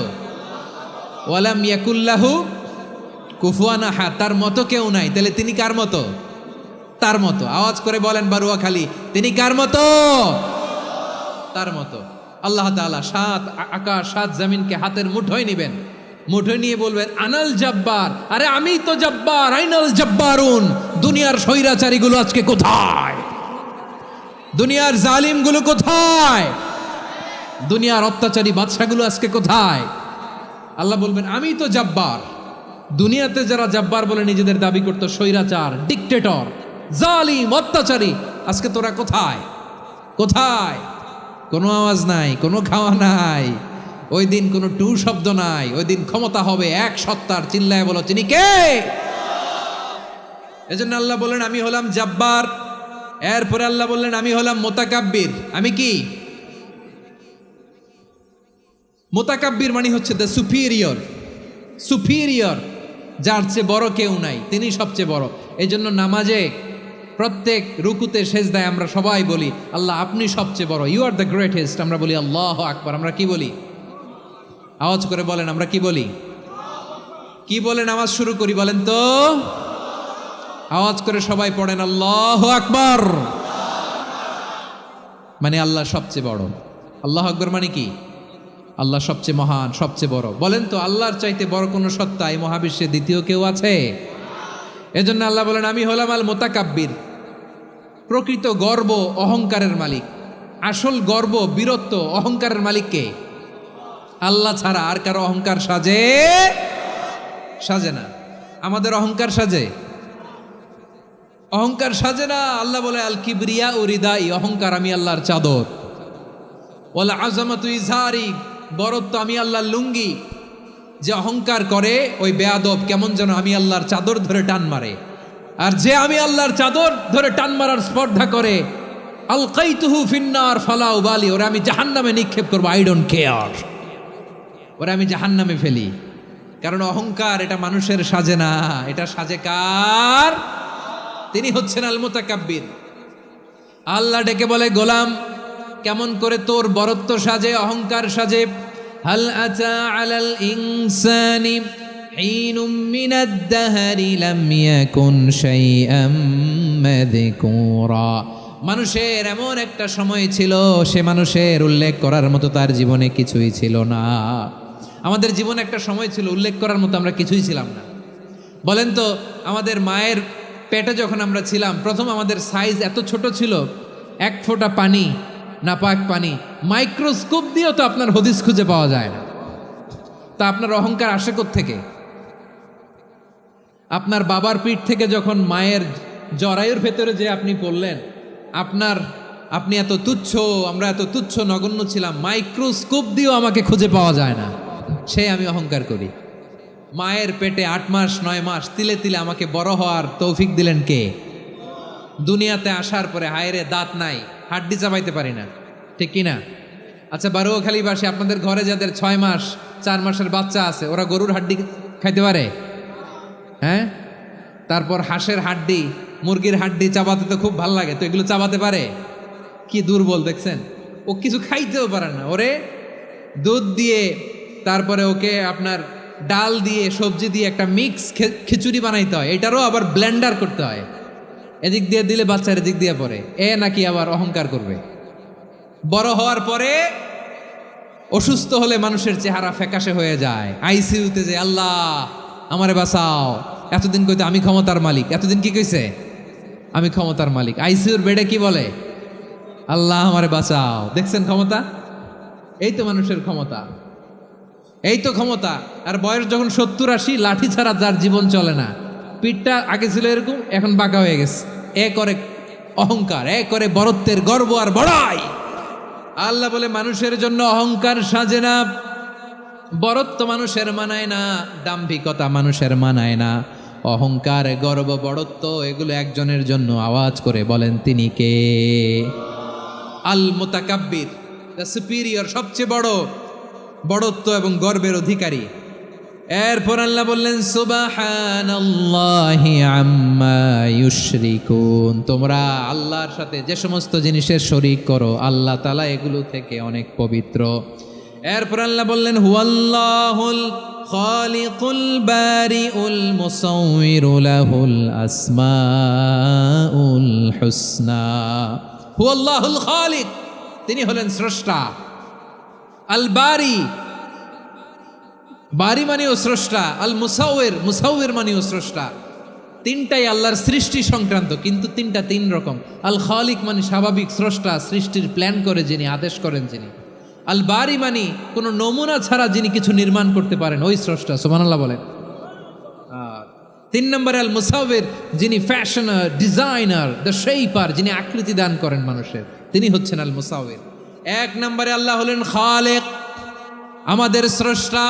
ওয়ালাম ইয়াকুল্লাহু কুফুয়ান আহাদ, তার মতো কেউ নাই। তাহলে তিনি কার মতো? তার মতো। আওয়াজ করে বলেন বারুয়াখালী, তিনি কার মতো? তার মতো। আল্লাহ তাআলা 7 আকাশ 7 জমিনকে হাতের মুঠোয় নেবেন, মুঠোয় নিয়ে বলবেন আনাল জব্বার। আরে আমি তো জব্বার, আইনাল জব্বারুন। দুনিয়ার স্বৈরাচারীগুলো আজকে কোথায়? দুনিয়ার জালিমগুলো কোথায়? দুনিয়ার অত্যাচারী বাদশাগুলো আজকে কোথায়? আল্লাহ বলবেন আমি তো জব্বার। দুনিয়াতে যারা জব্বার বলে নিজেদের দাবি করতো, স্বৈরাচার, ডিক্টেটর, জালিম, অত্যাচারী, আজকে তোরা কোথায়? কোথায়? কোনো আওয়াজ নাই, কোনো খাওয়া নাই, ওই দিন কোনো টু শব্দ নাই। ওই দিন ক্ষমতা হবে এক সত্তার। চিল্লায় বলো তিনি কে? এজন্য আল্লাহ বললেন আমি হলাম জব্বার। এরপরে আল্লাহ বললেন আমি হলাম মুতাকাব্বির। আমি কি? মুতাকাব্বির মানে হচ্ছে দ্য সুপিরিয়র। সুপিরিয়র, যার চেয়ে বড় কেউ নাই, তিনি সবচেয়ে বড়। এই জন্য নামাজে প্রত্যেক রুকুতে সেজদায় আমরা সবাই বলি আল্লাহ আপনি সবচেয়ে বড়, ইউ আর দ্য গ্রেটেস্ট। আমরা বলি আল্লাহু আকবার। আমরা কি বলি? আওয়াজ করে বলেন আমরা কি বলি? কি বলে নামাজ শুরু করি বলেন তো? আওয়াজ করে সবাই পড়েন আল্লাহু আকবার। মানে আল্লাহ সবচেয়ে বড়। আল্লাহু আকবার মানে কি? আল্লাহ সবচেয়ে মহান, সবচেয়ে বড়। বলেন তো আল্লাহর চাইতে বড় কোনো সত্তা এই মহাবিশ্বে দ্বিতীয় কেউ আছে? এজন্য আল্লাহ বলেন আমি হলাম আল মুতাকাব্বির, প্রকৃত গর্ব অহংকারের মালিক। আসল গর্ব, বীরত্ব, অহংকারের মালিক কে? আল্লাহ ছাড়া আর কারো অহংকার সাজে না। আমাদের অহংকার সাজে? অহংকার সাজে না। আল্লাহ বলে আল কিবরিয়া ও রিদাই, অহংকার আমি আল্লাহর চাদর। ওয়াল আযামাতু ইজারি, বরত্ব আমি আল্লাহর লুঙ্গি। যে অহংকার করে ওই বেয়াদব কেমন যেন আমি আল্লাহর চাদর ধরে টান মারে। আর যে আমি আল্লাহর চাদর ধরে টান মারার স্পর্ধা করে, আলকাইতুহু ফিন্নার ফালা উবালি, ওরা আমি জাহান্নামে নিক্ষেপ করবো, আই ডোন্ট কেয়ার, ওরা আমি জাহান্নামে ফেলি। কারণ অহংকার এটা মানুষের সাজে না, এটা সাজে কার? তিনি হচ্ছেন আল মুতাকাব্বির। আল্লাহ ডেকে বলে গোলাম কেমন করে তোর বরত্ব সাজে, অহংকার সাজে? হাল আতা আলাল ইনসানি হিনুম মিনাদ দাহরি লাম ইয়াকুন শাইআম মাযকুরা। মানুষের এমন একটা সময় ছিল, সে মানুষের উল্লেখ করার মতো তার জীবনে কিছুই ছিল না। আমাদের জীবনে একটা সময় ছিল উল্লেখ করার মতো আমরা কিছুই ছিলাম না। বলেন তো আমাদের মায়ের পেটে যখন আমরা ছিলাম, প্রথম আমাদের সাইজ এত ছোট ছিল, এক ফোঁটা পানি, নাপাক পানি, মাইক্রোস্কোপ দিয়েও তো আপনার হদিস খুঁজে পাওয়া যায় না। তা আপনার অহংকার আসে কোত্থেকে? আপনার বাবার পিঠ থেকে যখন মায়ের জরায়ুর ভেতরে যে আপনি পড়লেন, আপনি এত তুচ্ছ, আমরা এত তুচ্ছ নগণ্য ছিলাম, মাইক্রোস্কোপ দিয়েও আমাকে খুঁজে পাওয়া যায় না, সে আমি অহংকার করি। মায়ের পেটে 8 মাস 9 মাস তিলে তিলে আমাকে বড় হওয়ার তৌফিক দিলেন কে? দুনিয়াতে আসার পরে হায়রে দাঁত নাই, হাড্ডি চাবাইতে পারি না, ঠিক কিনা? আচ্ছা বারোখালীবাসী, আপনাদের ঘরে যাদের 6 মাস 4 মাসের বাচ্চা আছে, ওরা গরুর হাড্ডি খাইতে পারে? হ্যাঁ। তারপর হাঁসের হাড্ডি, মুরগির হাড্ডি চাবাতে তো খুব ভাল লাগে, তো এগুলো চাবাতে পারে? কি দুর্বল দেখছেন, ও কিছু খাইতেও পারে না। ওরে দুধ দিয়ে, তারপরে ওকে আপনার ডাল দিয়ে, সবজি দিয়ে একটা মিক্স খিচুড়ি বানাইতে হয়, এটারও আবার ব্লেন্ডার করতে হয়। এদিক দিয়ে দিলে বাচ্চার এদিক দিয়ে পড়ে, এ নাকি আবার অহংকার করবে। বড় হওয়ার পরে অসুস্থ হলে মানুষের চেহারা ফ্যাকাশে হয়ে যায়, আইসিইউতে যে আল্লাহ আমারে বাঁচাও। এতদিন কইতে আমি ক্ষমতার মালিক, এতদিন কি কইছে? আমি ক্ষমতার মালিক। আইসিইউর বেডে কি বলে? আল্লাহ আমারে বাঁচাও। দেখছেন ক্ষমতা? এই তো মানুষের ক্ষমতা, এই তো ক্ষমতা। আর বয়স যখন 70-80, লাঠি ছাড়া যার জীবন চলে না। পিঠটা আগে ছিল এরকম, এখন বাঁকা হয়ে গেছে। এ করে অহংকার, এ করে বরত্বের গর্ব আর বড়াই। আল্লাহ বলে মানুষের জন্য অহংকার সাজে না, বরত্ব মানুষের মানায় না, দাম্ভিকতা মানুষের মানায় না। অহংকার, গর্ব, বড়ত্ব এগুলো একজনের জন্য। আওয়াজ করে বলেন তিনি কে? আল মুতাকাব্বির, দ্য সুপিরিয়র, সবচেয়ে বড় বড়ত্ব এবং গর্বের অধিকারী। এরপর আল্লাহ বললেন সুবহানাল্লাহি আম্মা ইউশরিকুন, তোমরা আল্লাহর সাথে যে সমস্ত জিনিসের শরীক করো, আল্লাহ তাআলা এগুলো থেকে অনেক পবিত্র। এরপর আল্লাহ বললেন হুয়াল্লাহুল খালিকুল বারিউল মুসাউউইরু লাহুল আসমাউল হুসনা। হুয়াল্লাহুল খালিক, তিনি হলেন স্রষ্টা। আল বারি, বারি মানেও স্রষ্টা। আল মুসাউইর, মুসাউইর মানেও স্রষ্টা। তিনটাই আল্লাহর সৃষ্টি সংক্রান্ত, কিন্তু তিনটা তিন রকম। আল খালিক মানে স্বাভাবিক স্রষ্টা, সৃষ্টির প্ল্যান করে যিনি, আদেশ করেন যিনি। আল বারি মানে কোনো নমুনা ছাড়া যিনি কিছু নির্মাণ করতে পারেন, ওই স্রষ্টা। সুবহানাল্লাহ বলেন। 3 নম্বরে আল মুসাউইর, যিনি ফ্যাশনার, ডিজাইনার, দ্য শেপার, যিনি আকৃতি দান করেন মানুষের, তিনি হচ্ছেন আল মুসাউইর। 1 নম্বরে আল্লাহ হলেন খালেক, আমাদের স্রষ্টা।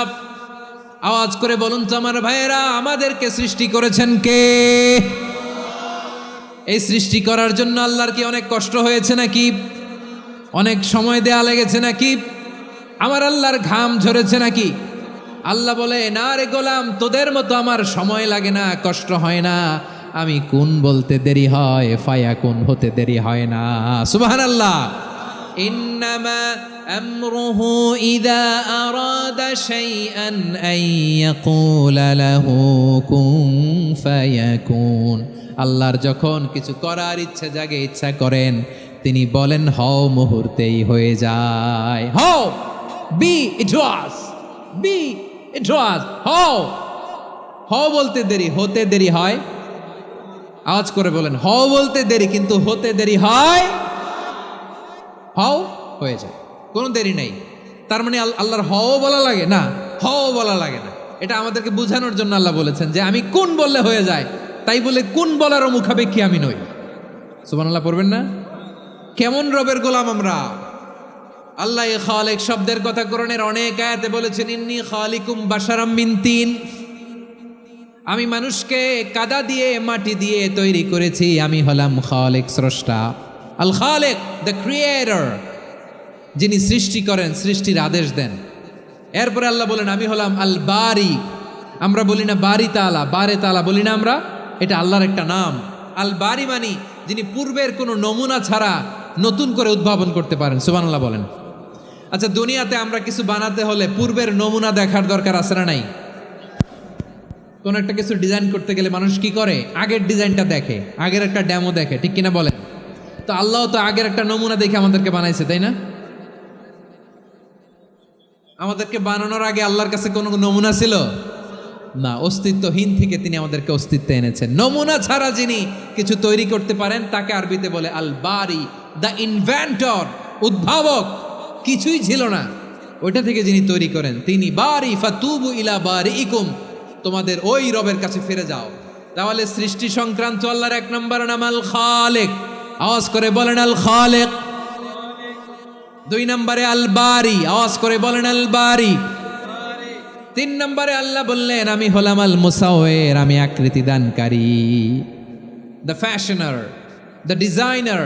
আওয়াজ করে বলুন তো আমার ভাইয়েরা, আমাদেরকে সৃষ্টি করেছেন কে? এই সৃষ্টি করার জন্য আল্লাহর কি অনেক কষ্ট হয়েছে নাকি? অনেক সময় দেয়া লেগেছে নাকি? আমার আল্লাহর ঘাম ঝরেছে নাকি? আল্লাহ বলে না রে গোলাম, তোদের মতো আমার সময় লাগে না, কষ্ট হয় না। আমি কুন বলতে দেরি হয়, ফায়াকুন হতে দেরি হয় না। সুবহানাল্লাহ। ইন্নামা আমরুহু ইযা আরাদা শাইআন আন ইয়াকুলা লাহু কুন ফায়াকুন। আল্লাহর যখন কিছু করার ইচ্ছা জাগে, ইচ্ছা করেন, তিনি বলেন হও, মুহূর্তেই হয়ে যায়। হও, বি ইট ওয়াজ, বি ইট ওয়াজ। হও, হও বলতে দেরি, হতে দেরি হয়। আওয়াজ করে বলেন, হও বলতে দেরি কিন্তু হতে দেরি হয়। হও হয়ে যায়, কোনো দেরি নেই। তার মানে আল্লাহর হও বলা লাগে না, হও বলা লাগে না। এটা আমাদেরকে বোঝানোর জন্য আল্লাহ বলেছেন যে আমি কোন বললে হয়ে যায়, তাই বলে কোন বলারও মুখাপেক্ষী আমি নই। সুবহানাল্লাহ পড়বেন না? কেমন রবের গোলাম আমরা। আল্লাহ খালিক শব্দের কথা কোরআনের অনেক আয়াতে বলেছেন, ইন্নী খালিকুম বাশারাম মিন তিন, আমি মানুষকে কাদা দিয়ে মাটি দিয়ে তৈরি করেছি, আমি হলাম খালিক, স্রষ্টা। আল খালিক, দ্য ক্রিয়েটর, যিনি সৃষ্টি করেন, সৃষ্টির আদেশ দেন। এরপরে আল্লাহ বলেন আমি হলাম আল বারি। আমরা বলি না বারি তাআলা, বারে তাআলা বলি না আমরা, এটা আল্লাহর একটা নাম। আল বারি মানি যিনি পূর্বের কোনো নমুনা ছাড়া নতুন করে উদ্ভাবন করতে পারেন। সুবহানাল্লাহ বলেন। আচ্ছা, দুনিয়াতে আমরা কিছু বানাতে হলে পূর্বের নমুনা দেখার দরকার আছে না নাই? কোন একটা কিছু ডিজাইন করতে গেলে মানুষ কি করে? আগের ডিজাইনটা দেখে, আগের একটা ডেমো দেখে, ঠিক কিনা বলেন? তো আল্লাহ তো আগের একটা নমুনা দেখে আমাদেরকে বানাইছে, তাই না? আমাদেরকে বানানোর আগে আল্লাহর কাছে কোনো নমুনা ছিল না, অস্তিত্বহীন থেকে তিনি আমাদেরকে অস্তিত্বে এনেছেন। নমুনা ছাড়া যিনি কিছু তৈরি করতে পারেন তাকে আরবিতে বলে আল বারি, দ্য ইনভেন্টর, উদ্ভাবক। কিছুই ছিল না, ওইটা থেকে যিনি তৈরি করেন তিনি বারি। ফাতুবু ইলা বারিইকুম, তোমাদের ওই রবের কাছে ফিরে যাও। তাহলে সৃষ্টি সংক্রান্ত আল্লাহর এক নম্বর নাম আল খালিক। আওয়াজ করে বলেন আল খালিক। দুই নম্বরে আল বারি, আওয়াজ করে বলেন আল বারি। তিন নম্বরে আল্লাহ বললেন আমি হলাম আল মুসাওয়ির, আমি আকৃতি দানকারী, the fashioner, the designer,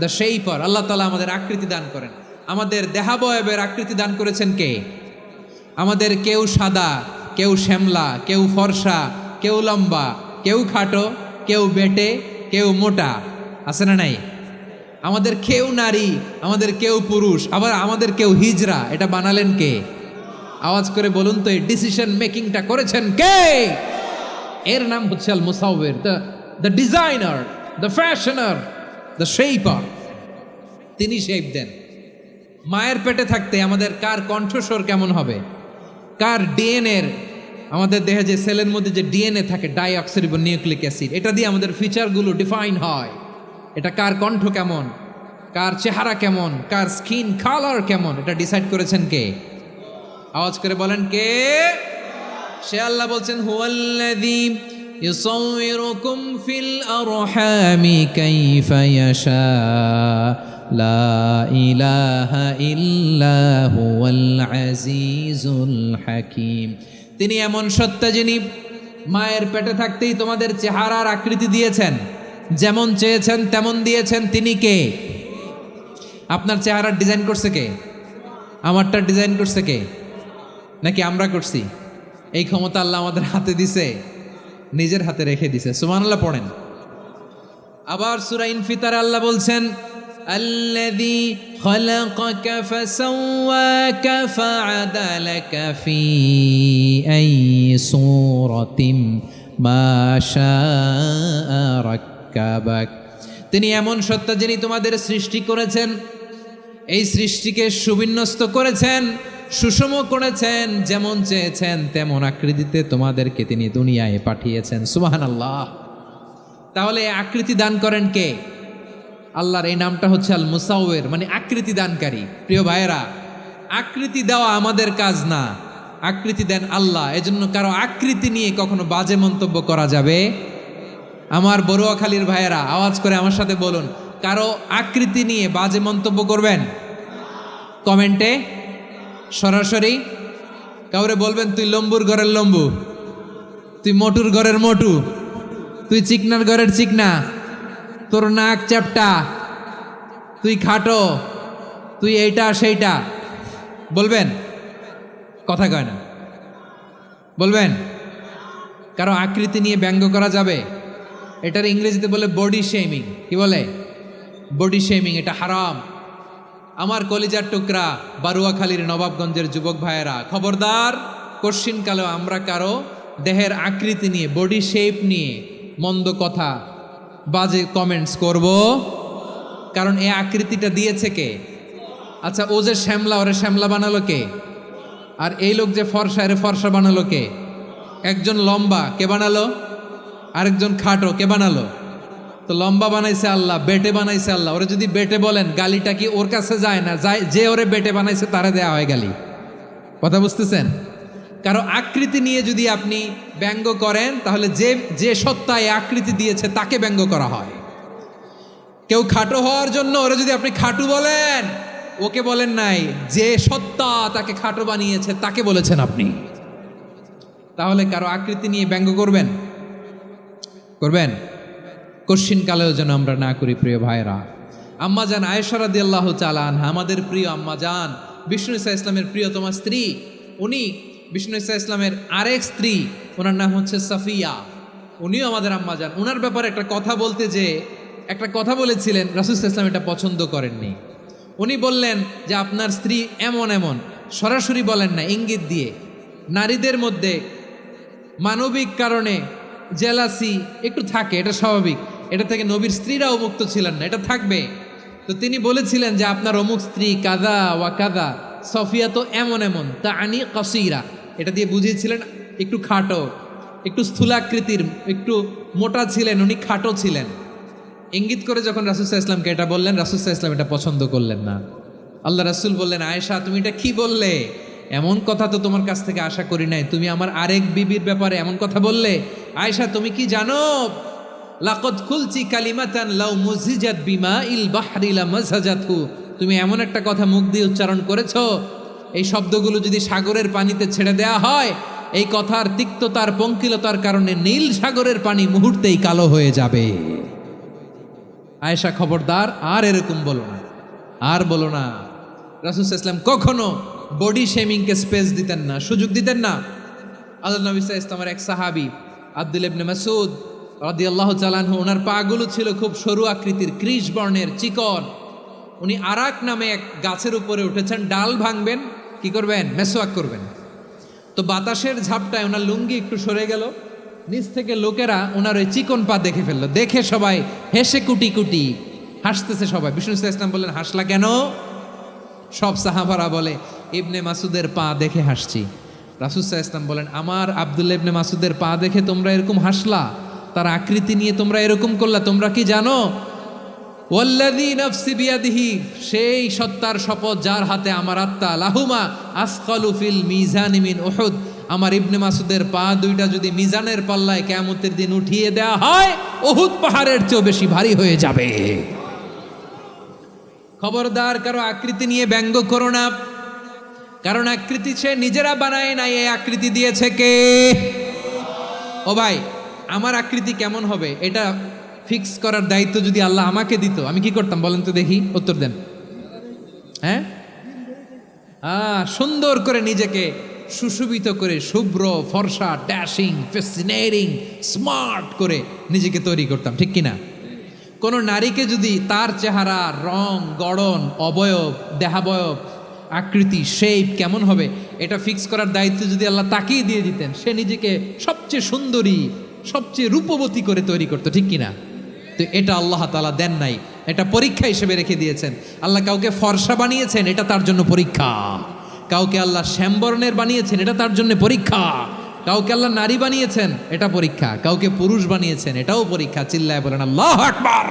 the shaper. আল্লাহ তাআলা আমাদের আকৃতি দান করেন। আমাদের দেহাবয়বের আকৃতি দান করেছেন কে? আমাদের কেউ সাদা, কেউ শ্যামলা, কেউ ফর্সা, কেউ লম্বা, কেউ খাটো, কেউ বেটে, কেউ মোটা, আছে না নাই? আমাদের কেউ নারী, আমাদের কেউ পুরুষ, আবার আমাদের কেউ হিজড়া। এটা বানালেন কে? আওয়াজ করে বলুন তো, এই ডিসিশন মেকিংটা করেছেন কে? এর নাম হচ্ছে আল মুসাওয়ির, the designer, the fashioner, the shaper. তিনি শেপ দেন। মায়ের পেটে থাকতে আমাদের কার কণ্ঠস্বর কেমন হবে, কার ডিএনএ, আমাদের দেহে যে সেলের মধ্যে যে ডিএনএ থাকে, ডাইঅক্সিরিবো নিউক্লিক অ্যাসিড, এটা দিয়ে আমাদের ফিচারগুলো ডিফাইন হয়। এটা কার কণ্ঠ কেমন, কার চেহারা কেমন, কার স্কিন কালার কেমন, এটা ডিসাইড করেছেন কে? আওয়াজ করে বলেন কে? সে আল্লাহ বলছেন হুয়াল্লাযী ইউসাউয়িরুকুম ফিল আরহামি কাইফা ইয়াশা লা ইলাহা ইল্লা হুয়াল আজিজুল হাকীম। তিনি এমন সত্তা যিনি মায়ের পেটে থাকতেই তোমাদের চেহারার আকৃতি দিয়েছেন, যেমন চেয়েছেন তেমন দিয়েছেন। তিনি কে? আপনার চেহারার ডিজাইন করছে কে? আমারটা ডিজাইন করছে কে? নাকি আমরা করছি? এই ক্ষমতা আল্লাহ আমাদের হাতে দিছে, নিজের হাতে রেখে দিছে। সুবহানাল্লাহ পড়েন। আবার সূরা ইনফিতার আল্লাহ বলছেন আল্লাযী খালাকাকা ফাসাওয়াকা ফাআদালাকা ফি আইয়ি সূরাতিন মা শাআ রাক্কাবাক। তিনি এমন সত্তা যিনি তোমাদের সৃষ্টি করেছেন, এই সৃষ্টিকে সুবিন্যস্ত করেছেন, সুষম করেছেন, যেমন চেয়েছেন তেমন আকৃতিতে তোমাদেরকে তিনি দুনিয়ায় পাঠিয়েছেন। সুবহানাল্লাহ। তাহলে আকৃতি দান করেন কে? আল্লাহর এই নামটা হচ্ছে আল মুসাওয়ির, মানে আকৃতি দানকারী। প্রিয় ভাইয়েরা, আকৃতি দেওয়া আমাদের কাজ না, আকৃতি দেন আল্লাহ। এজন্য কারো আকৃতি নিয়ে কখনো বাজে মন্তব্য করা যাবে? আমার বড়ুয়াখালীর ভাইয়েরা আওয়াজ করে আমার সাথে বলুন, কারো আকৃতি নিয়ে বাজে মন্তব্য করবেন? কমেন্টে সরাসরি কাউরে বলবেন তুই লম্বুর ঘরের লম্বু, তুই মোটুর ঘরের মোটু, তুই চিকনার ঘরের চিকনা, তোর নাক চ্যাপটা, তুই খাটো, তুই এইটা সেইটা বলবেন? কথা কয় না, বলবেন? কারো আকৃতি নিয়ে ব্যঙ্গ করা যাবে? এটার ইংরেজিতে বলে বডি শেমিং। কি বলে? Body shaming. এটা হারাম। আমার কলিজার টুকরা বারুয়াখালীর নবাবগঞ্জের যুবক ভাইয়েরা, খবরদার, কশ্চিনকালেও আমরা কারো দেহের আকৃতি নিয়ে, বডি শেপ নিয়ে মন্দ কথা, বাজে কমেন্টস করব। কারণ এই আকৃতিটা দিয়েছে কে? আচ্ছা, ও যে শ্যামলা, ওরে শ্যামলা বানালো কে? আর এই লোক যে ফর্সা, এরে ফর্সা বানালো কে? একজন লম্বা, কে বানালো? আরেকজন খাটো, কে বানালো? তো লম্বা বানাইছে আল্লাহ, বেটে বানাইছে আল্লাহ। ওরে যদি বেটে বলেন, গালিটা কি ওর কাছে যায় না? যায়। যে ওরে বেটে বানাইছে তারে দেয়া হয় গালি। কথা বুঝতেছেন? কারো আকৃতি নিয়ে যদি আপনি ব্যঙ্গ করেন, তাহলে যে যে সত্তা এই আকৃতি দিয়েছে তাকে ব্যঙ্গ করা হয়। কেউ খাটো হওয়ার জন্য ওরে যদি আপনি খাটু বলেন, ওকে বলেন নাই, যে সত্তা তাকে খাটো বানিয়েছে তাকে বলেছেন আপনি। তাহলে কারো আকৃতি নিয়ে ব্যঙ্গ করবেন? করবেন? কশ্চিন কালেও যেন আমরা না করি প্রিয় ভাইরা। আম্মাজান আয়েশা রাদিয়াল্লাহু তাআলা আনহা, আমাদের প্রিয় আম্মাজান, বিষ্ণু ঈসা ইসলামের প্রিয়তমা স্ত্রী। উনি বিষ্ণু ঈসা ইসলামের আরেক স্ত্রী, ওনার নাম হচ্ছে সাফিয়া। উনিও আমাদের আম্মাজান। ওনার ব্যাপারে একটা কথা বলতে যে একটা কথা বলেছিলেন, রাসূল সাল্লাল্লাহু আলাইহি ওয়াসাল্লাম এটা পছন্দ করেননি। উনি বললেন যে আপনার স্ত্রী এমন এমন, সরাসরি বলেন না, ইঙ্গিত দিয়ে। নারীদের মধ্যে মানবিক কারণে জেলাসি একটু থাকে, এটা স্বাভাবিক। এটা থেকে নবীর স্ত্রীরাও মুক্ত ছিলেন না, এটা থাকবে। তো তিনি বলেছিলেন যে আপনার অমুক স্ত্রী কাদা ওয়া কাদা, সফিয়া তো এমন এমন, তা আনি কসিরা, এটা দিয়ে বুঝিয়েছিলেন একটু খাটো, একটু স্থূলাকৃতির, একটু মোটা ছিলেন, উনি খাটো ছিলেন। ইঙ্গিত করে যখন রাসূল সাল্লাল্লাহু আলাইহি ওয়াসাল্লামকে এটা বললেন, রাসূল সাল্লাল্লাহু আলাইহি ওয়াসাল্লাম এটা পছন্দ করলেন না। আল্লাহ রাসূল বললেন, আয়েশা তুমি এটা কি বললে? এমন কথা তো তোমার কাছ থেকে আশা করি নাই। তুমি আমার আরেক বিবির ব্যাপারে এমন কথা বললে। আয়েশা তুমি কি জানো, লাকাদ কুলতি কালিমাতান লাউ মুজিজাত বিমাইল বাহরি লামাজাজাতহু, তুমি এমন একটা কথা মুখ দিয়ে উচ্চারণ করেছো, এই শব্দগুলো যদি সাগরের পানিতে ছেড়ে দেয়া হয়, এই কথার তিক্ততার পঙ্কিলতার কারণে নীল সাগরের পানি মুহূর্তেই কালো হয়ে যাবে। আয়েশা খবরদার, আর এরকম বলো না, আর বলো না। রাসূল সাল্লাল্লাহু আলাইহি ওয়াসাল্লাম কখনো বডি শেমিংকে স্পেস দিতেন না, সুযোগ দিতেন না। আল্লাহ নবী সাল্লাল্লাহু আলাইহি ওয়াসাল্লামের এক সাহাবী আব্দুল্লাহ ইবনে মাসউদ রাদিয়াল্লাহু তাআলা আনহু, ওনার পাগুলো ছিল খুব সরু আকৃতির, কৃষ বর্ণের, চিকন। উনি আরাক নামে এক গাছের উপরে উঠেছেন, ডাল ভাঙবেন, কি করবেন? মেসওয়াক করবেন। তো বাতাসের ঝাপটায় ওনার লুঙ্গি একটু সরে গেল, নিচ থেকে লোকেরা ওনার ওই চিকন পা দেখে ফেললো। দেখে সবাই হেসে কুটি কুটি হাসতেছে সবাই। বিষ্ণু সাল্লাল্লাহু আলাইহি ওয়াসাল্লাম বললেন, হাসলা কেন? সব সাহাবারা বলে, ইবনে মাসুদের পা দেখে হাসছি। রাসূল সাল্লাল্লাহু আলাইহি ওয়াসাল্লাম বলেন, আমার আব্দুল্লাহ ইবনে মাসুদের পা দেখে তোমরা এরকম হাসলা, তার আকৃতি নিয়ে তোমরা এরকম করলা, তোমরা কি জানো? ওয়াল্লাযী নাফসি বিয়াদিহি, সেই সত্তার শপথ যার হাতে আমার আত্মা, লাহুমা আসকালু ফিল মিজানি মিন উহুদ, আমার ইবনে মাসুদের পা দুইটা যদি মিজানের পাল্লায় কিয়ামতের দিন উঠিয়ে দেওয়া হয়, উহুদ পাহাড়ের চেয়েও বেশি ভারী হয়ে যাবে। খবরদার কারো আকৃতি নিয়ে ব্যঙ্গ করো না, কারণ আকৃতি সে নিজেরা বানায় নাই, এই আকৃতি দিয়েছে কে? ও ভাই, আমার আকৃতি কেমন হবে এটা ফিক্স করার দায়িত্ব যদি আল্লাহ আমাকে দিত, আমি কি করতাম বলেন তো দেখি, উত্তর দেন। হ্যাঁ, সুন্দর করে নিজেকে সুশোভিত করে, শুভ্র ফর্সা, ড্যাশিং, ফ্যাসিনেটিং, স্মার্ট করে নিজেকে তৈরি করতাম, ঠিক কিনা? কোনো নারীকে যদি তার চেহারা, রং, গড়ন, অবয়ব, দেহাবয়ব, আকৃতি, শেপ কেমন হবে এটা ফিক্স করার দায়িত্ব যদি আল্লাহ তাকেই দিয়ে দিতেন, সে নিজেকে সবচেয়ে সুন্দরী, সবচেয়ে রূপবতী করে তৈরি করতো, ঠিক কিনা? তো এটা আল্লাহ তাআলা দেন নাই, এটা পরীক্ষা হিসেবে রেখে দিয়েছেন। আল্লাহ কাউকে ফর্সা বানিয়েছেন, এটা তার জন্য পরীক্ষা। কাউকে আল্লাহ শ্যামবর্ণের বানিয়েছেন, এটা তার জন্য পরীক্ষা। কাউকে আল্লাহ নারী বানিয়েছেন, এটা পরীক্ষা। কাউকে পুরুষ বানিয়েছেন, এটাও পরীক্ষা। চিল্লায় বলেন আল্লাহু আকবার।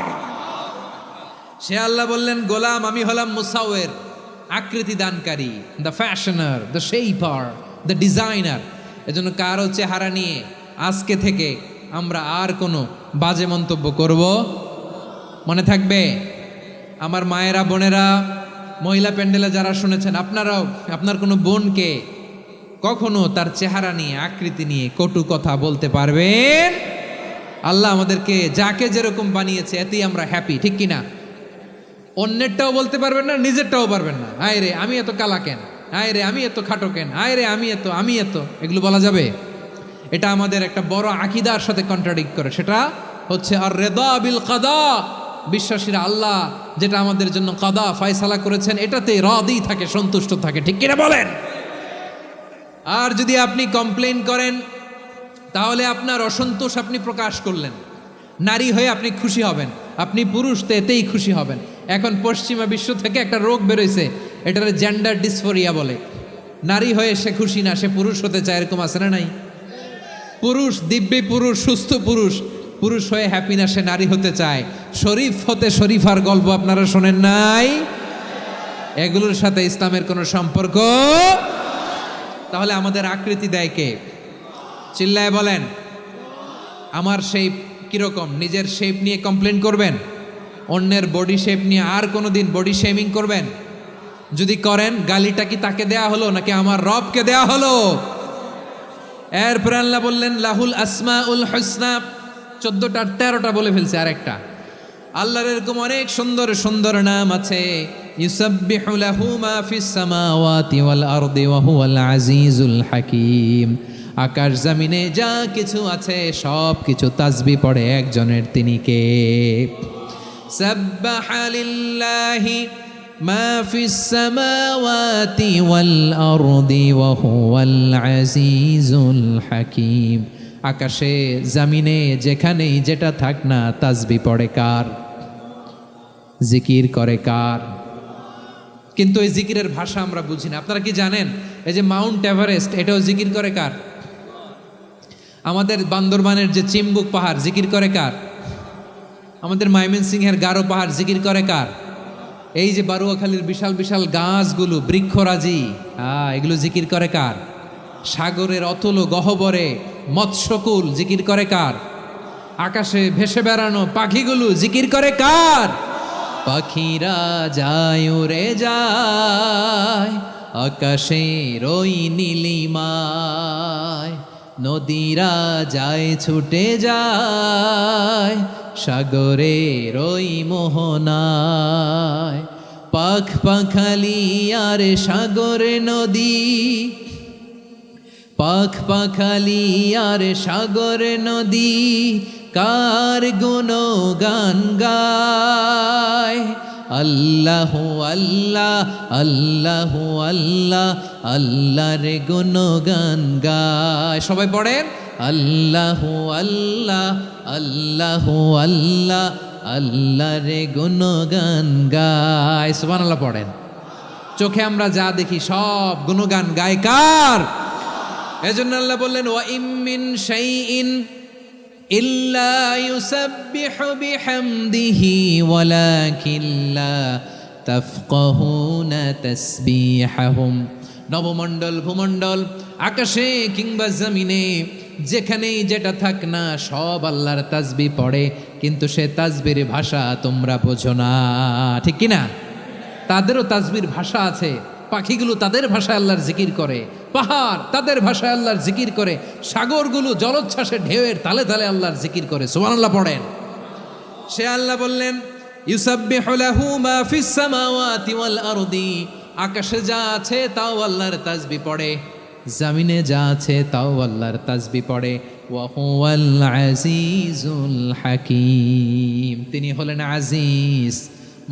সে আল্লাহ বললেন, গোলাম আমি হলাম মুসাওয়ের, আকৃতি দানকারী, the fashioner, the shaper, the designer. এজন্য কারো চেহারা নিয়ে আজকে থেকে আমরা আর কোনো বাজে মন্তব্য করব মনে থাকবে। আমার মায়েরা, বোনেরা, মহিলা প্যান্ডেলে যারা শুনেছেন, আপনারাও আপনার কোনো বোনকে কখনো তার চেহারা নিয়ে, আকৃতি নিয়ে কটু কথা বলতে পারবেন? আল্লাহ আমাদেরকে যাকে যেরকম বানিয়েছে এতেই আমরা হ্যাপি, ঠিক কিনা? অন্যেরটাও বলতে পারবেন না, নিজেরটাও পারবেন না। আয় রে আমি এত কালা কেন, আয় রে আমি এত খাটো কেন, আয় রে আমি এত, এগুলো বলা যাবে? এটা আমাদের একটা বড় আকীদার সাথে কন্ট্রাডিক্ট করে। সেটা হচ্ছে আর রিদা বিল কাদা, বিশ্বাসীরা আল্লাহ যেটা আমাদের জন্য কাদা ফয়সালা করেছেন এটাতে রাদি থাকে, সন্তুষ্ট থাকে, ঠিক কিনা বলেন? আর যদি আপনি কমপ্লেইন করেন তাহলে আপনার অসন্তোষ আপনি প্রকাশ করলেন। নারী হয়ে আপনি খুশি হবেন, আপনি পুরুষ তো এতেই খুশি হবেন। এখন পশ্চিমা বিশ্ব থেকে একটা রোগ বেরোইছে, এটার জেন্ডার ডিসফোরিয়া বলে। নারী হয়ে সে খুশি না, সে পুরুষ হতে চায়, এরকম আছে না নাই? পুরুষ, দিব্যি পুরুষ, সুস্থ পুরুষ, পুরুষ হয়ে হ্যাপি না, সে নারী হতে চায়। শরীফ হতে শরীফার গল্প আপনারা শোনেন নাই? এগুলোর সাথে ইসলামের কোনো সম্পর্ক। তাহলে আমাদের আকৃতি দেয় কে? চিল্লায় বলেন। আমার শেপ কিরকম, নিজের শেপ নিয়ে কমপ্লেন করবেন? অন্যের বডি শেপ নিয়ে আর কোনোদিন বডি শেমিং করবেন? যদি করেন, গালিটা কি তাকে দেয়া হলো নাকি আমার রবকে দেয়া হলো? এরপরে আল্লাহ বললেন লাহুল আসমাউল হুসনা, 14টার 13টা বলে ফেলছে আরেকটা। আল্লাহর এরকম অনেক সুন্দর সুন্দর নাম আছে। ইউসাব্বিহু লাহু মা ফিস সামাওয়াতি ওয়াল আরদি ওয়া হুয়াল আজিজুল হাকীম। আকাশ জমিনে যা কিছু আছে সব কিছু তাসবিহ পড়ে একজনের, তিনি কে? সাব্বাহা লিল্লাহি মা ফিস সামাওয়াতি ওয়াল আরদি ওয়া হুয়াল আজিজুল হাকীম। আকাশে জমিনে যেখানেই যেটা থাক না, তাসবিহ পড়ে কার? জিকির করে কার? কিন্তু এই জিকিরের ভাষা আমরা বুঝি না। আপনারা কি জানেন এই যে মাউন্ট এভারেস্ট, এটাও জিকির করে কার? আমাদের বান্দরবানের যে চিম্বুক পাহাড়, জিকির করে কার? আমাদের ময়মনসিংহের গারো পাহাড়, জিকির করে কার? এই যে বারুয়াখালীর বিশাল বিশাল গাছগুলো, বৃক্ষরাজি, এগুলো জিকির করে কার? সাগরের অতল গহ্বরে মৎস্যকুল, জিকির করে কার? আকাশে ভেসে বেড়ানো পাখিগুলো, জিকির করে কার? পাখিরা যায় উড়ে যায় আকাশের ওই নীলিমায়, নদীরা যায় ছুটে যায় সাগরের ওই মোহনায়। পাখ পাখালি আর সাগরে নদী, পাখ পাখালি আর সাগরে নদী, কার গুণগান গায়? আল্লাহ আল্লাহ আল্লাহ আল্লাহ, আল্লাহর গুণগান গায়। সবাই পড়েন আল্লাহ আল্লাহ আল্লাহ আল্লাহ, আল্লাহর গুণগান গায়। সুবহানাল্লাহ পড়েন। চোখে আমরা যা দেখি সব গুণগান গায় কার? এজন্য আল্লাহ বললেন ওয়া ইম মিন শাইইন ইল্লা ইউসাব্বিহু বিহামদিহি ওয়ালাকিন লা তাফকাহুনা তাসবিহাহুম। নবমণ্ডল, ভূমণ্ডল, আকাশে কিংবা জমিনে যেখানেই যেটা থাক না, সব আল্লাহর তাসবিহ পড়ে, কিন্তু সে তাসবির ভাষা তোমরা বোঝো না, ঠিক কিনা? তাদেরও তাসবির ভাষা আছে। পাখিগুলো তাদের ভাষায় আল্লাহর জিকির করে, পাহাড় তাদের ভাষায় আল্লাহর জিকির করে, সাগরগুলো জলোচ্ছ্বাসে ঢেউয়ের তালে তালে আল্লাহর জিকির করে। সুবহানাল্লাহ পড়েন। সে আল্লাহ বললেন ইউসাব্বিহু লাহু মা ফিস সামাওয়াতি ওয়াল আরদি, আকাশে যা আছে তাও আল্লাহর তাসবিহ পড়ে, জমিনে যা আছে তাও আল্লাহর তাসবিহ পড়ে। ওয়া হুয়াল আজিজুল হাকীম, তিনি হলেন আজিজ,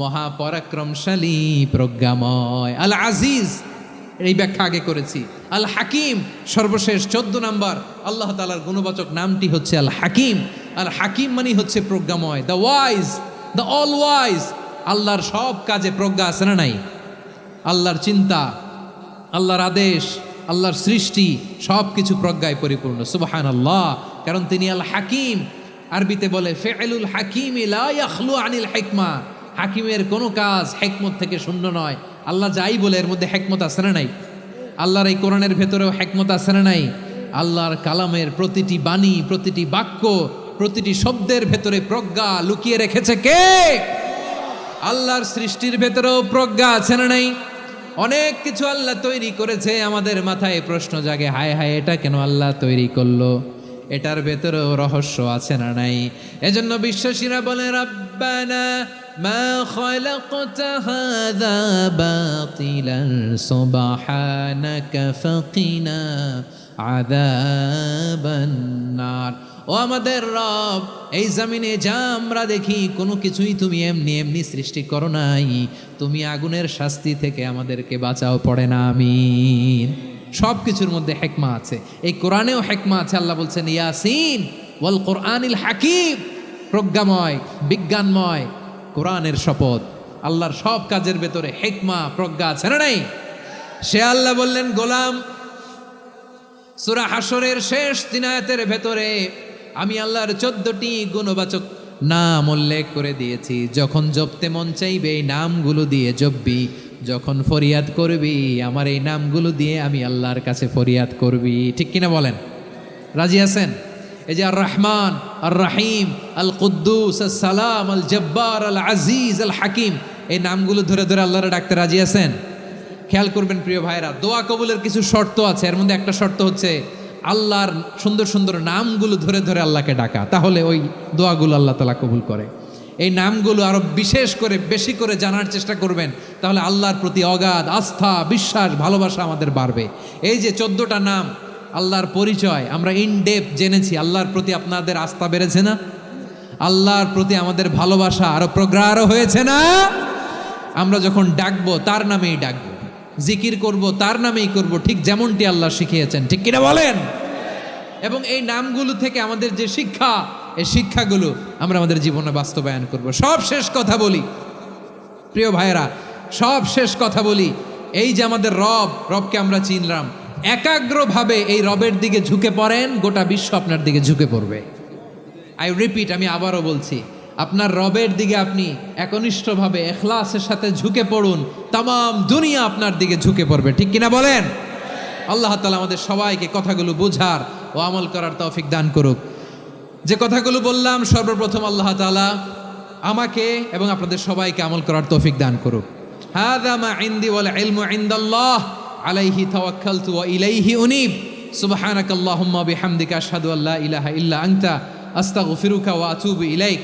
মহাপরাক্রমশালী, প্রজ্ঞাময়। আল আজিজ এই ব্যাখ্যা আগে করেছি। আল হাকিম সর্বশেষ 14 নম্বর আল্লাহ তাআলার গুণবাচক নামটি হচ্ছে আল হাকিম। আল হাকিম মানে হচ্ছে প্রজ্ঞাময়, the wise, the all wise. আল্লাহর সব কাজে প্রজ্ঞা আছে না নাই? আল্লাহর চিন্তা, আল্লাহর আদেশ, আল্লাহর সৃষ্টি সব কিছু প্রজ্ঞায় পরিপূর্ণ। সুবহানাল্লাহ, কারণ তিনি আল হাকিম। আরবিতে বলে ফিআলুল হাকিমি লা ইয়াখলু আনিল হিকমা, হাকিমের কোনো কাজ হিকমত থেকে শূন্য নয়। আল্লাহ যাই বলে এর মধ্যে হিকমত আছে না নাই? আল্লাহর এই কোরআনের ভেতরেও হিকমত আছে না নাই? আল্লাহর কালামের প্রতিটি বাণী, প্রতিটি বাক্য, প্রতিটি শব্দের ভেতরে প্রজ্ঞা লুকিয়ে রেখেছে কে? আল্লাহর সৃষ্টির ভেতরেও প্রজ্ঞা আছে না নাই? অনেক কিছু আল্লাহ তৈরি করেছে, আমাদের মাথায় প্রশ্ন জাগে, হায় হায় এটা কেন আল্লাহ তৈরি করলো? এটার ভেতরেও রহস্য আছে না নাই? এজন্য বিশ্বাসীরা বলে রাব্বানা মা খালাকতা হাযা বাতিলান সুবহানাকা ফাকিনা আযাবান নার। ও আমাদের রব, এই জমিনে যা আমরা দেখি কোনো কিছুই তুমি এমনি এমনি সৃষ্টি করো নাই, তুমি আগুনের শাস্তি থেকে আমাদেরকে বাঁচাও, পড়ে না আমিন। সব কিছুর মধ্যে হিকমা আছে, এই কোরআনেও হিকমা আছে। আল্লাহ বলছেন ইয়াসিন ওয়াল কোরআনিল হাকিম, প্রজ্ঞাময়, বিজ্ঞানময় কোরআনের শপথ। আল্লাহর সব কাজের ভেতরে হিকমা প্রজ্ঞা আছে না নাই? সে আল্লাহ বললেন, গোলাম, সূরা হাশরের শেষ 3 আয়াতের ভেতরে আমি আল্লাহর 14টি গুণবাচক নাম উল্লেখ করে দিয়েছি। যখন জপতে মন চাইবে এই নামগুলো দিয়ে জপবি, যখন ফরিয়াদ করবি আমার এই নামগুলো দিয়ে আমি আল্লাহর কাছে ফরিয়াদ করবি। ঠিক কিনা বলেন? রাজি আছেন? এই যে আর রহমান, আর রাহিম, আল কুদ্দুস, আল সালাম, আল জব্বার, আল আজিজ, আল হাকিম, এই নামগুলো ধরে ধরে আল্লাহরে ডাকতে রাজি আছেন? খেয়াল করবেন প্রিয় ভাইরা, দোয়া কবুলের কিছু শর্ত আছে। এর মধ্যে একটা শর্ত হচ্ছে আল্লাহর সুন্দর সুন্দর নামগুলো ধরে ধরে আল্লাহকে ডাকা, তাহলে ওই দোয়াগুলো আল্লাহ তাআলা কবুল করে। এই নামগুলো আরো বিশেষ করে বেশি করে জানার চেষ্টা করবেন, তাহলে আল্লাহর প্রতি অগাধ আস্থা, বিশ্বাস, ভালোবাসা আমাদের বাড়বে। এই যে 14টা নাম আল্লাহর পরিচয় আমরা ইন ডেপথ জেনেছি, আল্লাহর প্রতি আপনাদের আস্থা বেড়েছে না? আল্লাহর প্রতি আমাদের ভালোবাসা আরো প্রগাঢ় হয়েছে না? আমরা যখন ডাকবো তার নামেই ডাকবো, জিকির করব তার নামেই করব, ঠিক যেমনটি আল্লাহ শিখিয়েছেন। ঠিক কিনা বলেন? এবং এই নামগুলো থেকে আমাদের যে শিক্ষা, এই শিক্ষাগুলো আমরা আমাদের জীবনে বাস্তবায়ন করব। সব শেষ কথা বলি প্রিয় ভাইয়েরা, সব শেষ কথা বলি, এই যে আমাদের রবকে আমরা চিনলাম, একাগ্রভাবে এই রবের দিকে ঝুঁকে পড়েন, গোটা বিশ্ব আপনার দিকে ঝুঁকে পড়বে। আই রিপিট, আমি আবারও বলছি, আপনার রবের দিকে আপনি একনিষ্ঠভাবে ইখলাসের সাথে ঝুঁকে পড়ুন, তামাম দুনিয়া আপনার দিকে ঝুঁকে পড়বে। ঠিক কিনা বলেন? আল্লাহ তাআলা আমাদের সবাইকে কথাগুলো বোঝার ও আমল করার তৌফিক দান করুক। যে কথাগুলো বললাম, সর্বপ্রথম আল্লাহ তাআলা আমাকে এবং আপনাদের সবাইকে আমল করার তৌফিক দান করুক। হাযা মা ইনদি ওয়াল ইলমু ইনদাল্লাহ আলাইহি তাওয়াক্কালতু ওয়া ইলাইহি উনীব। সুবহানাকাল্লাহুম্মা বিহামদিকা আশহাদু আল্লা ইলাহা ইল্লা আনতা আস্তাগফিরুকা ওয়া আতুবু ইলাইক।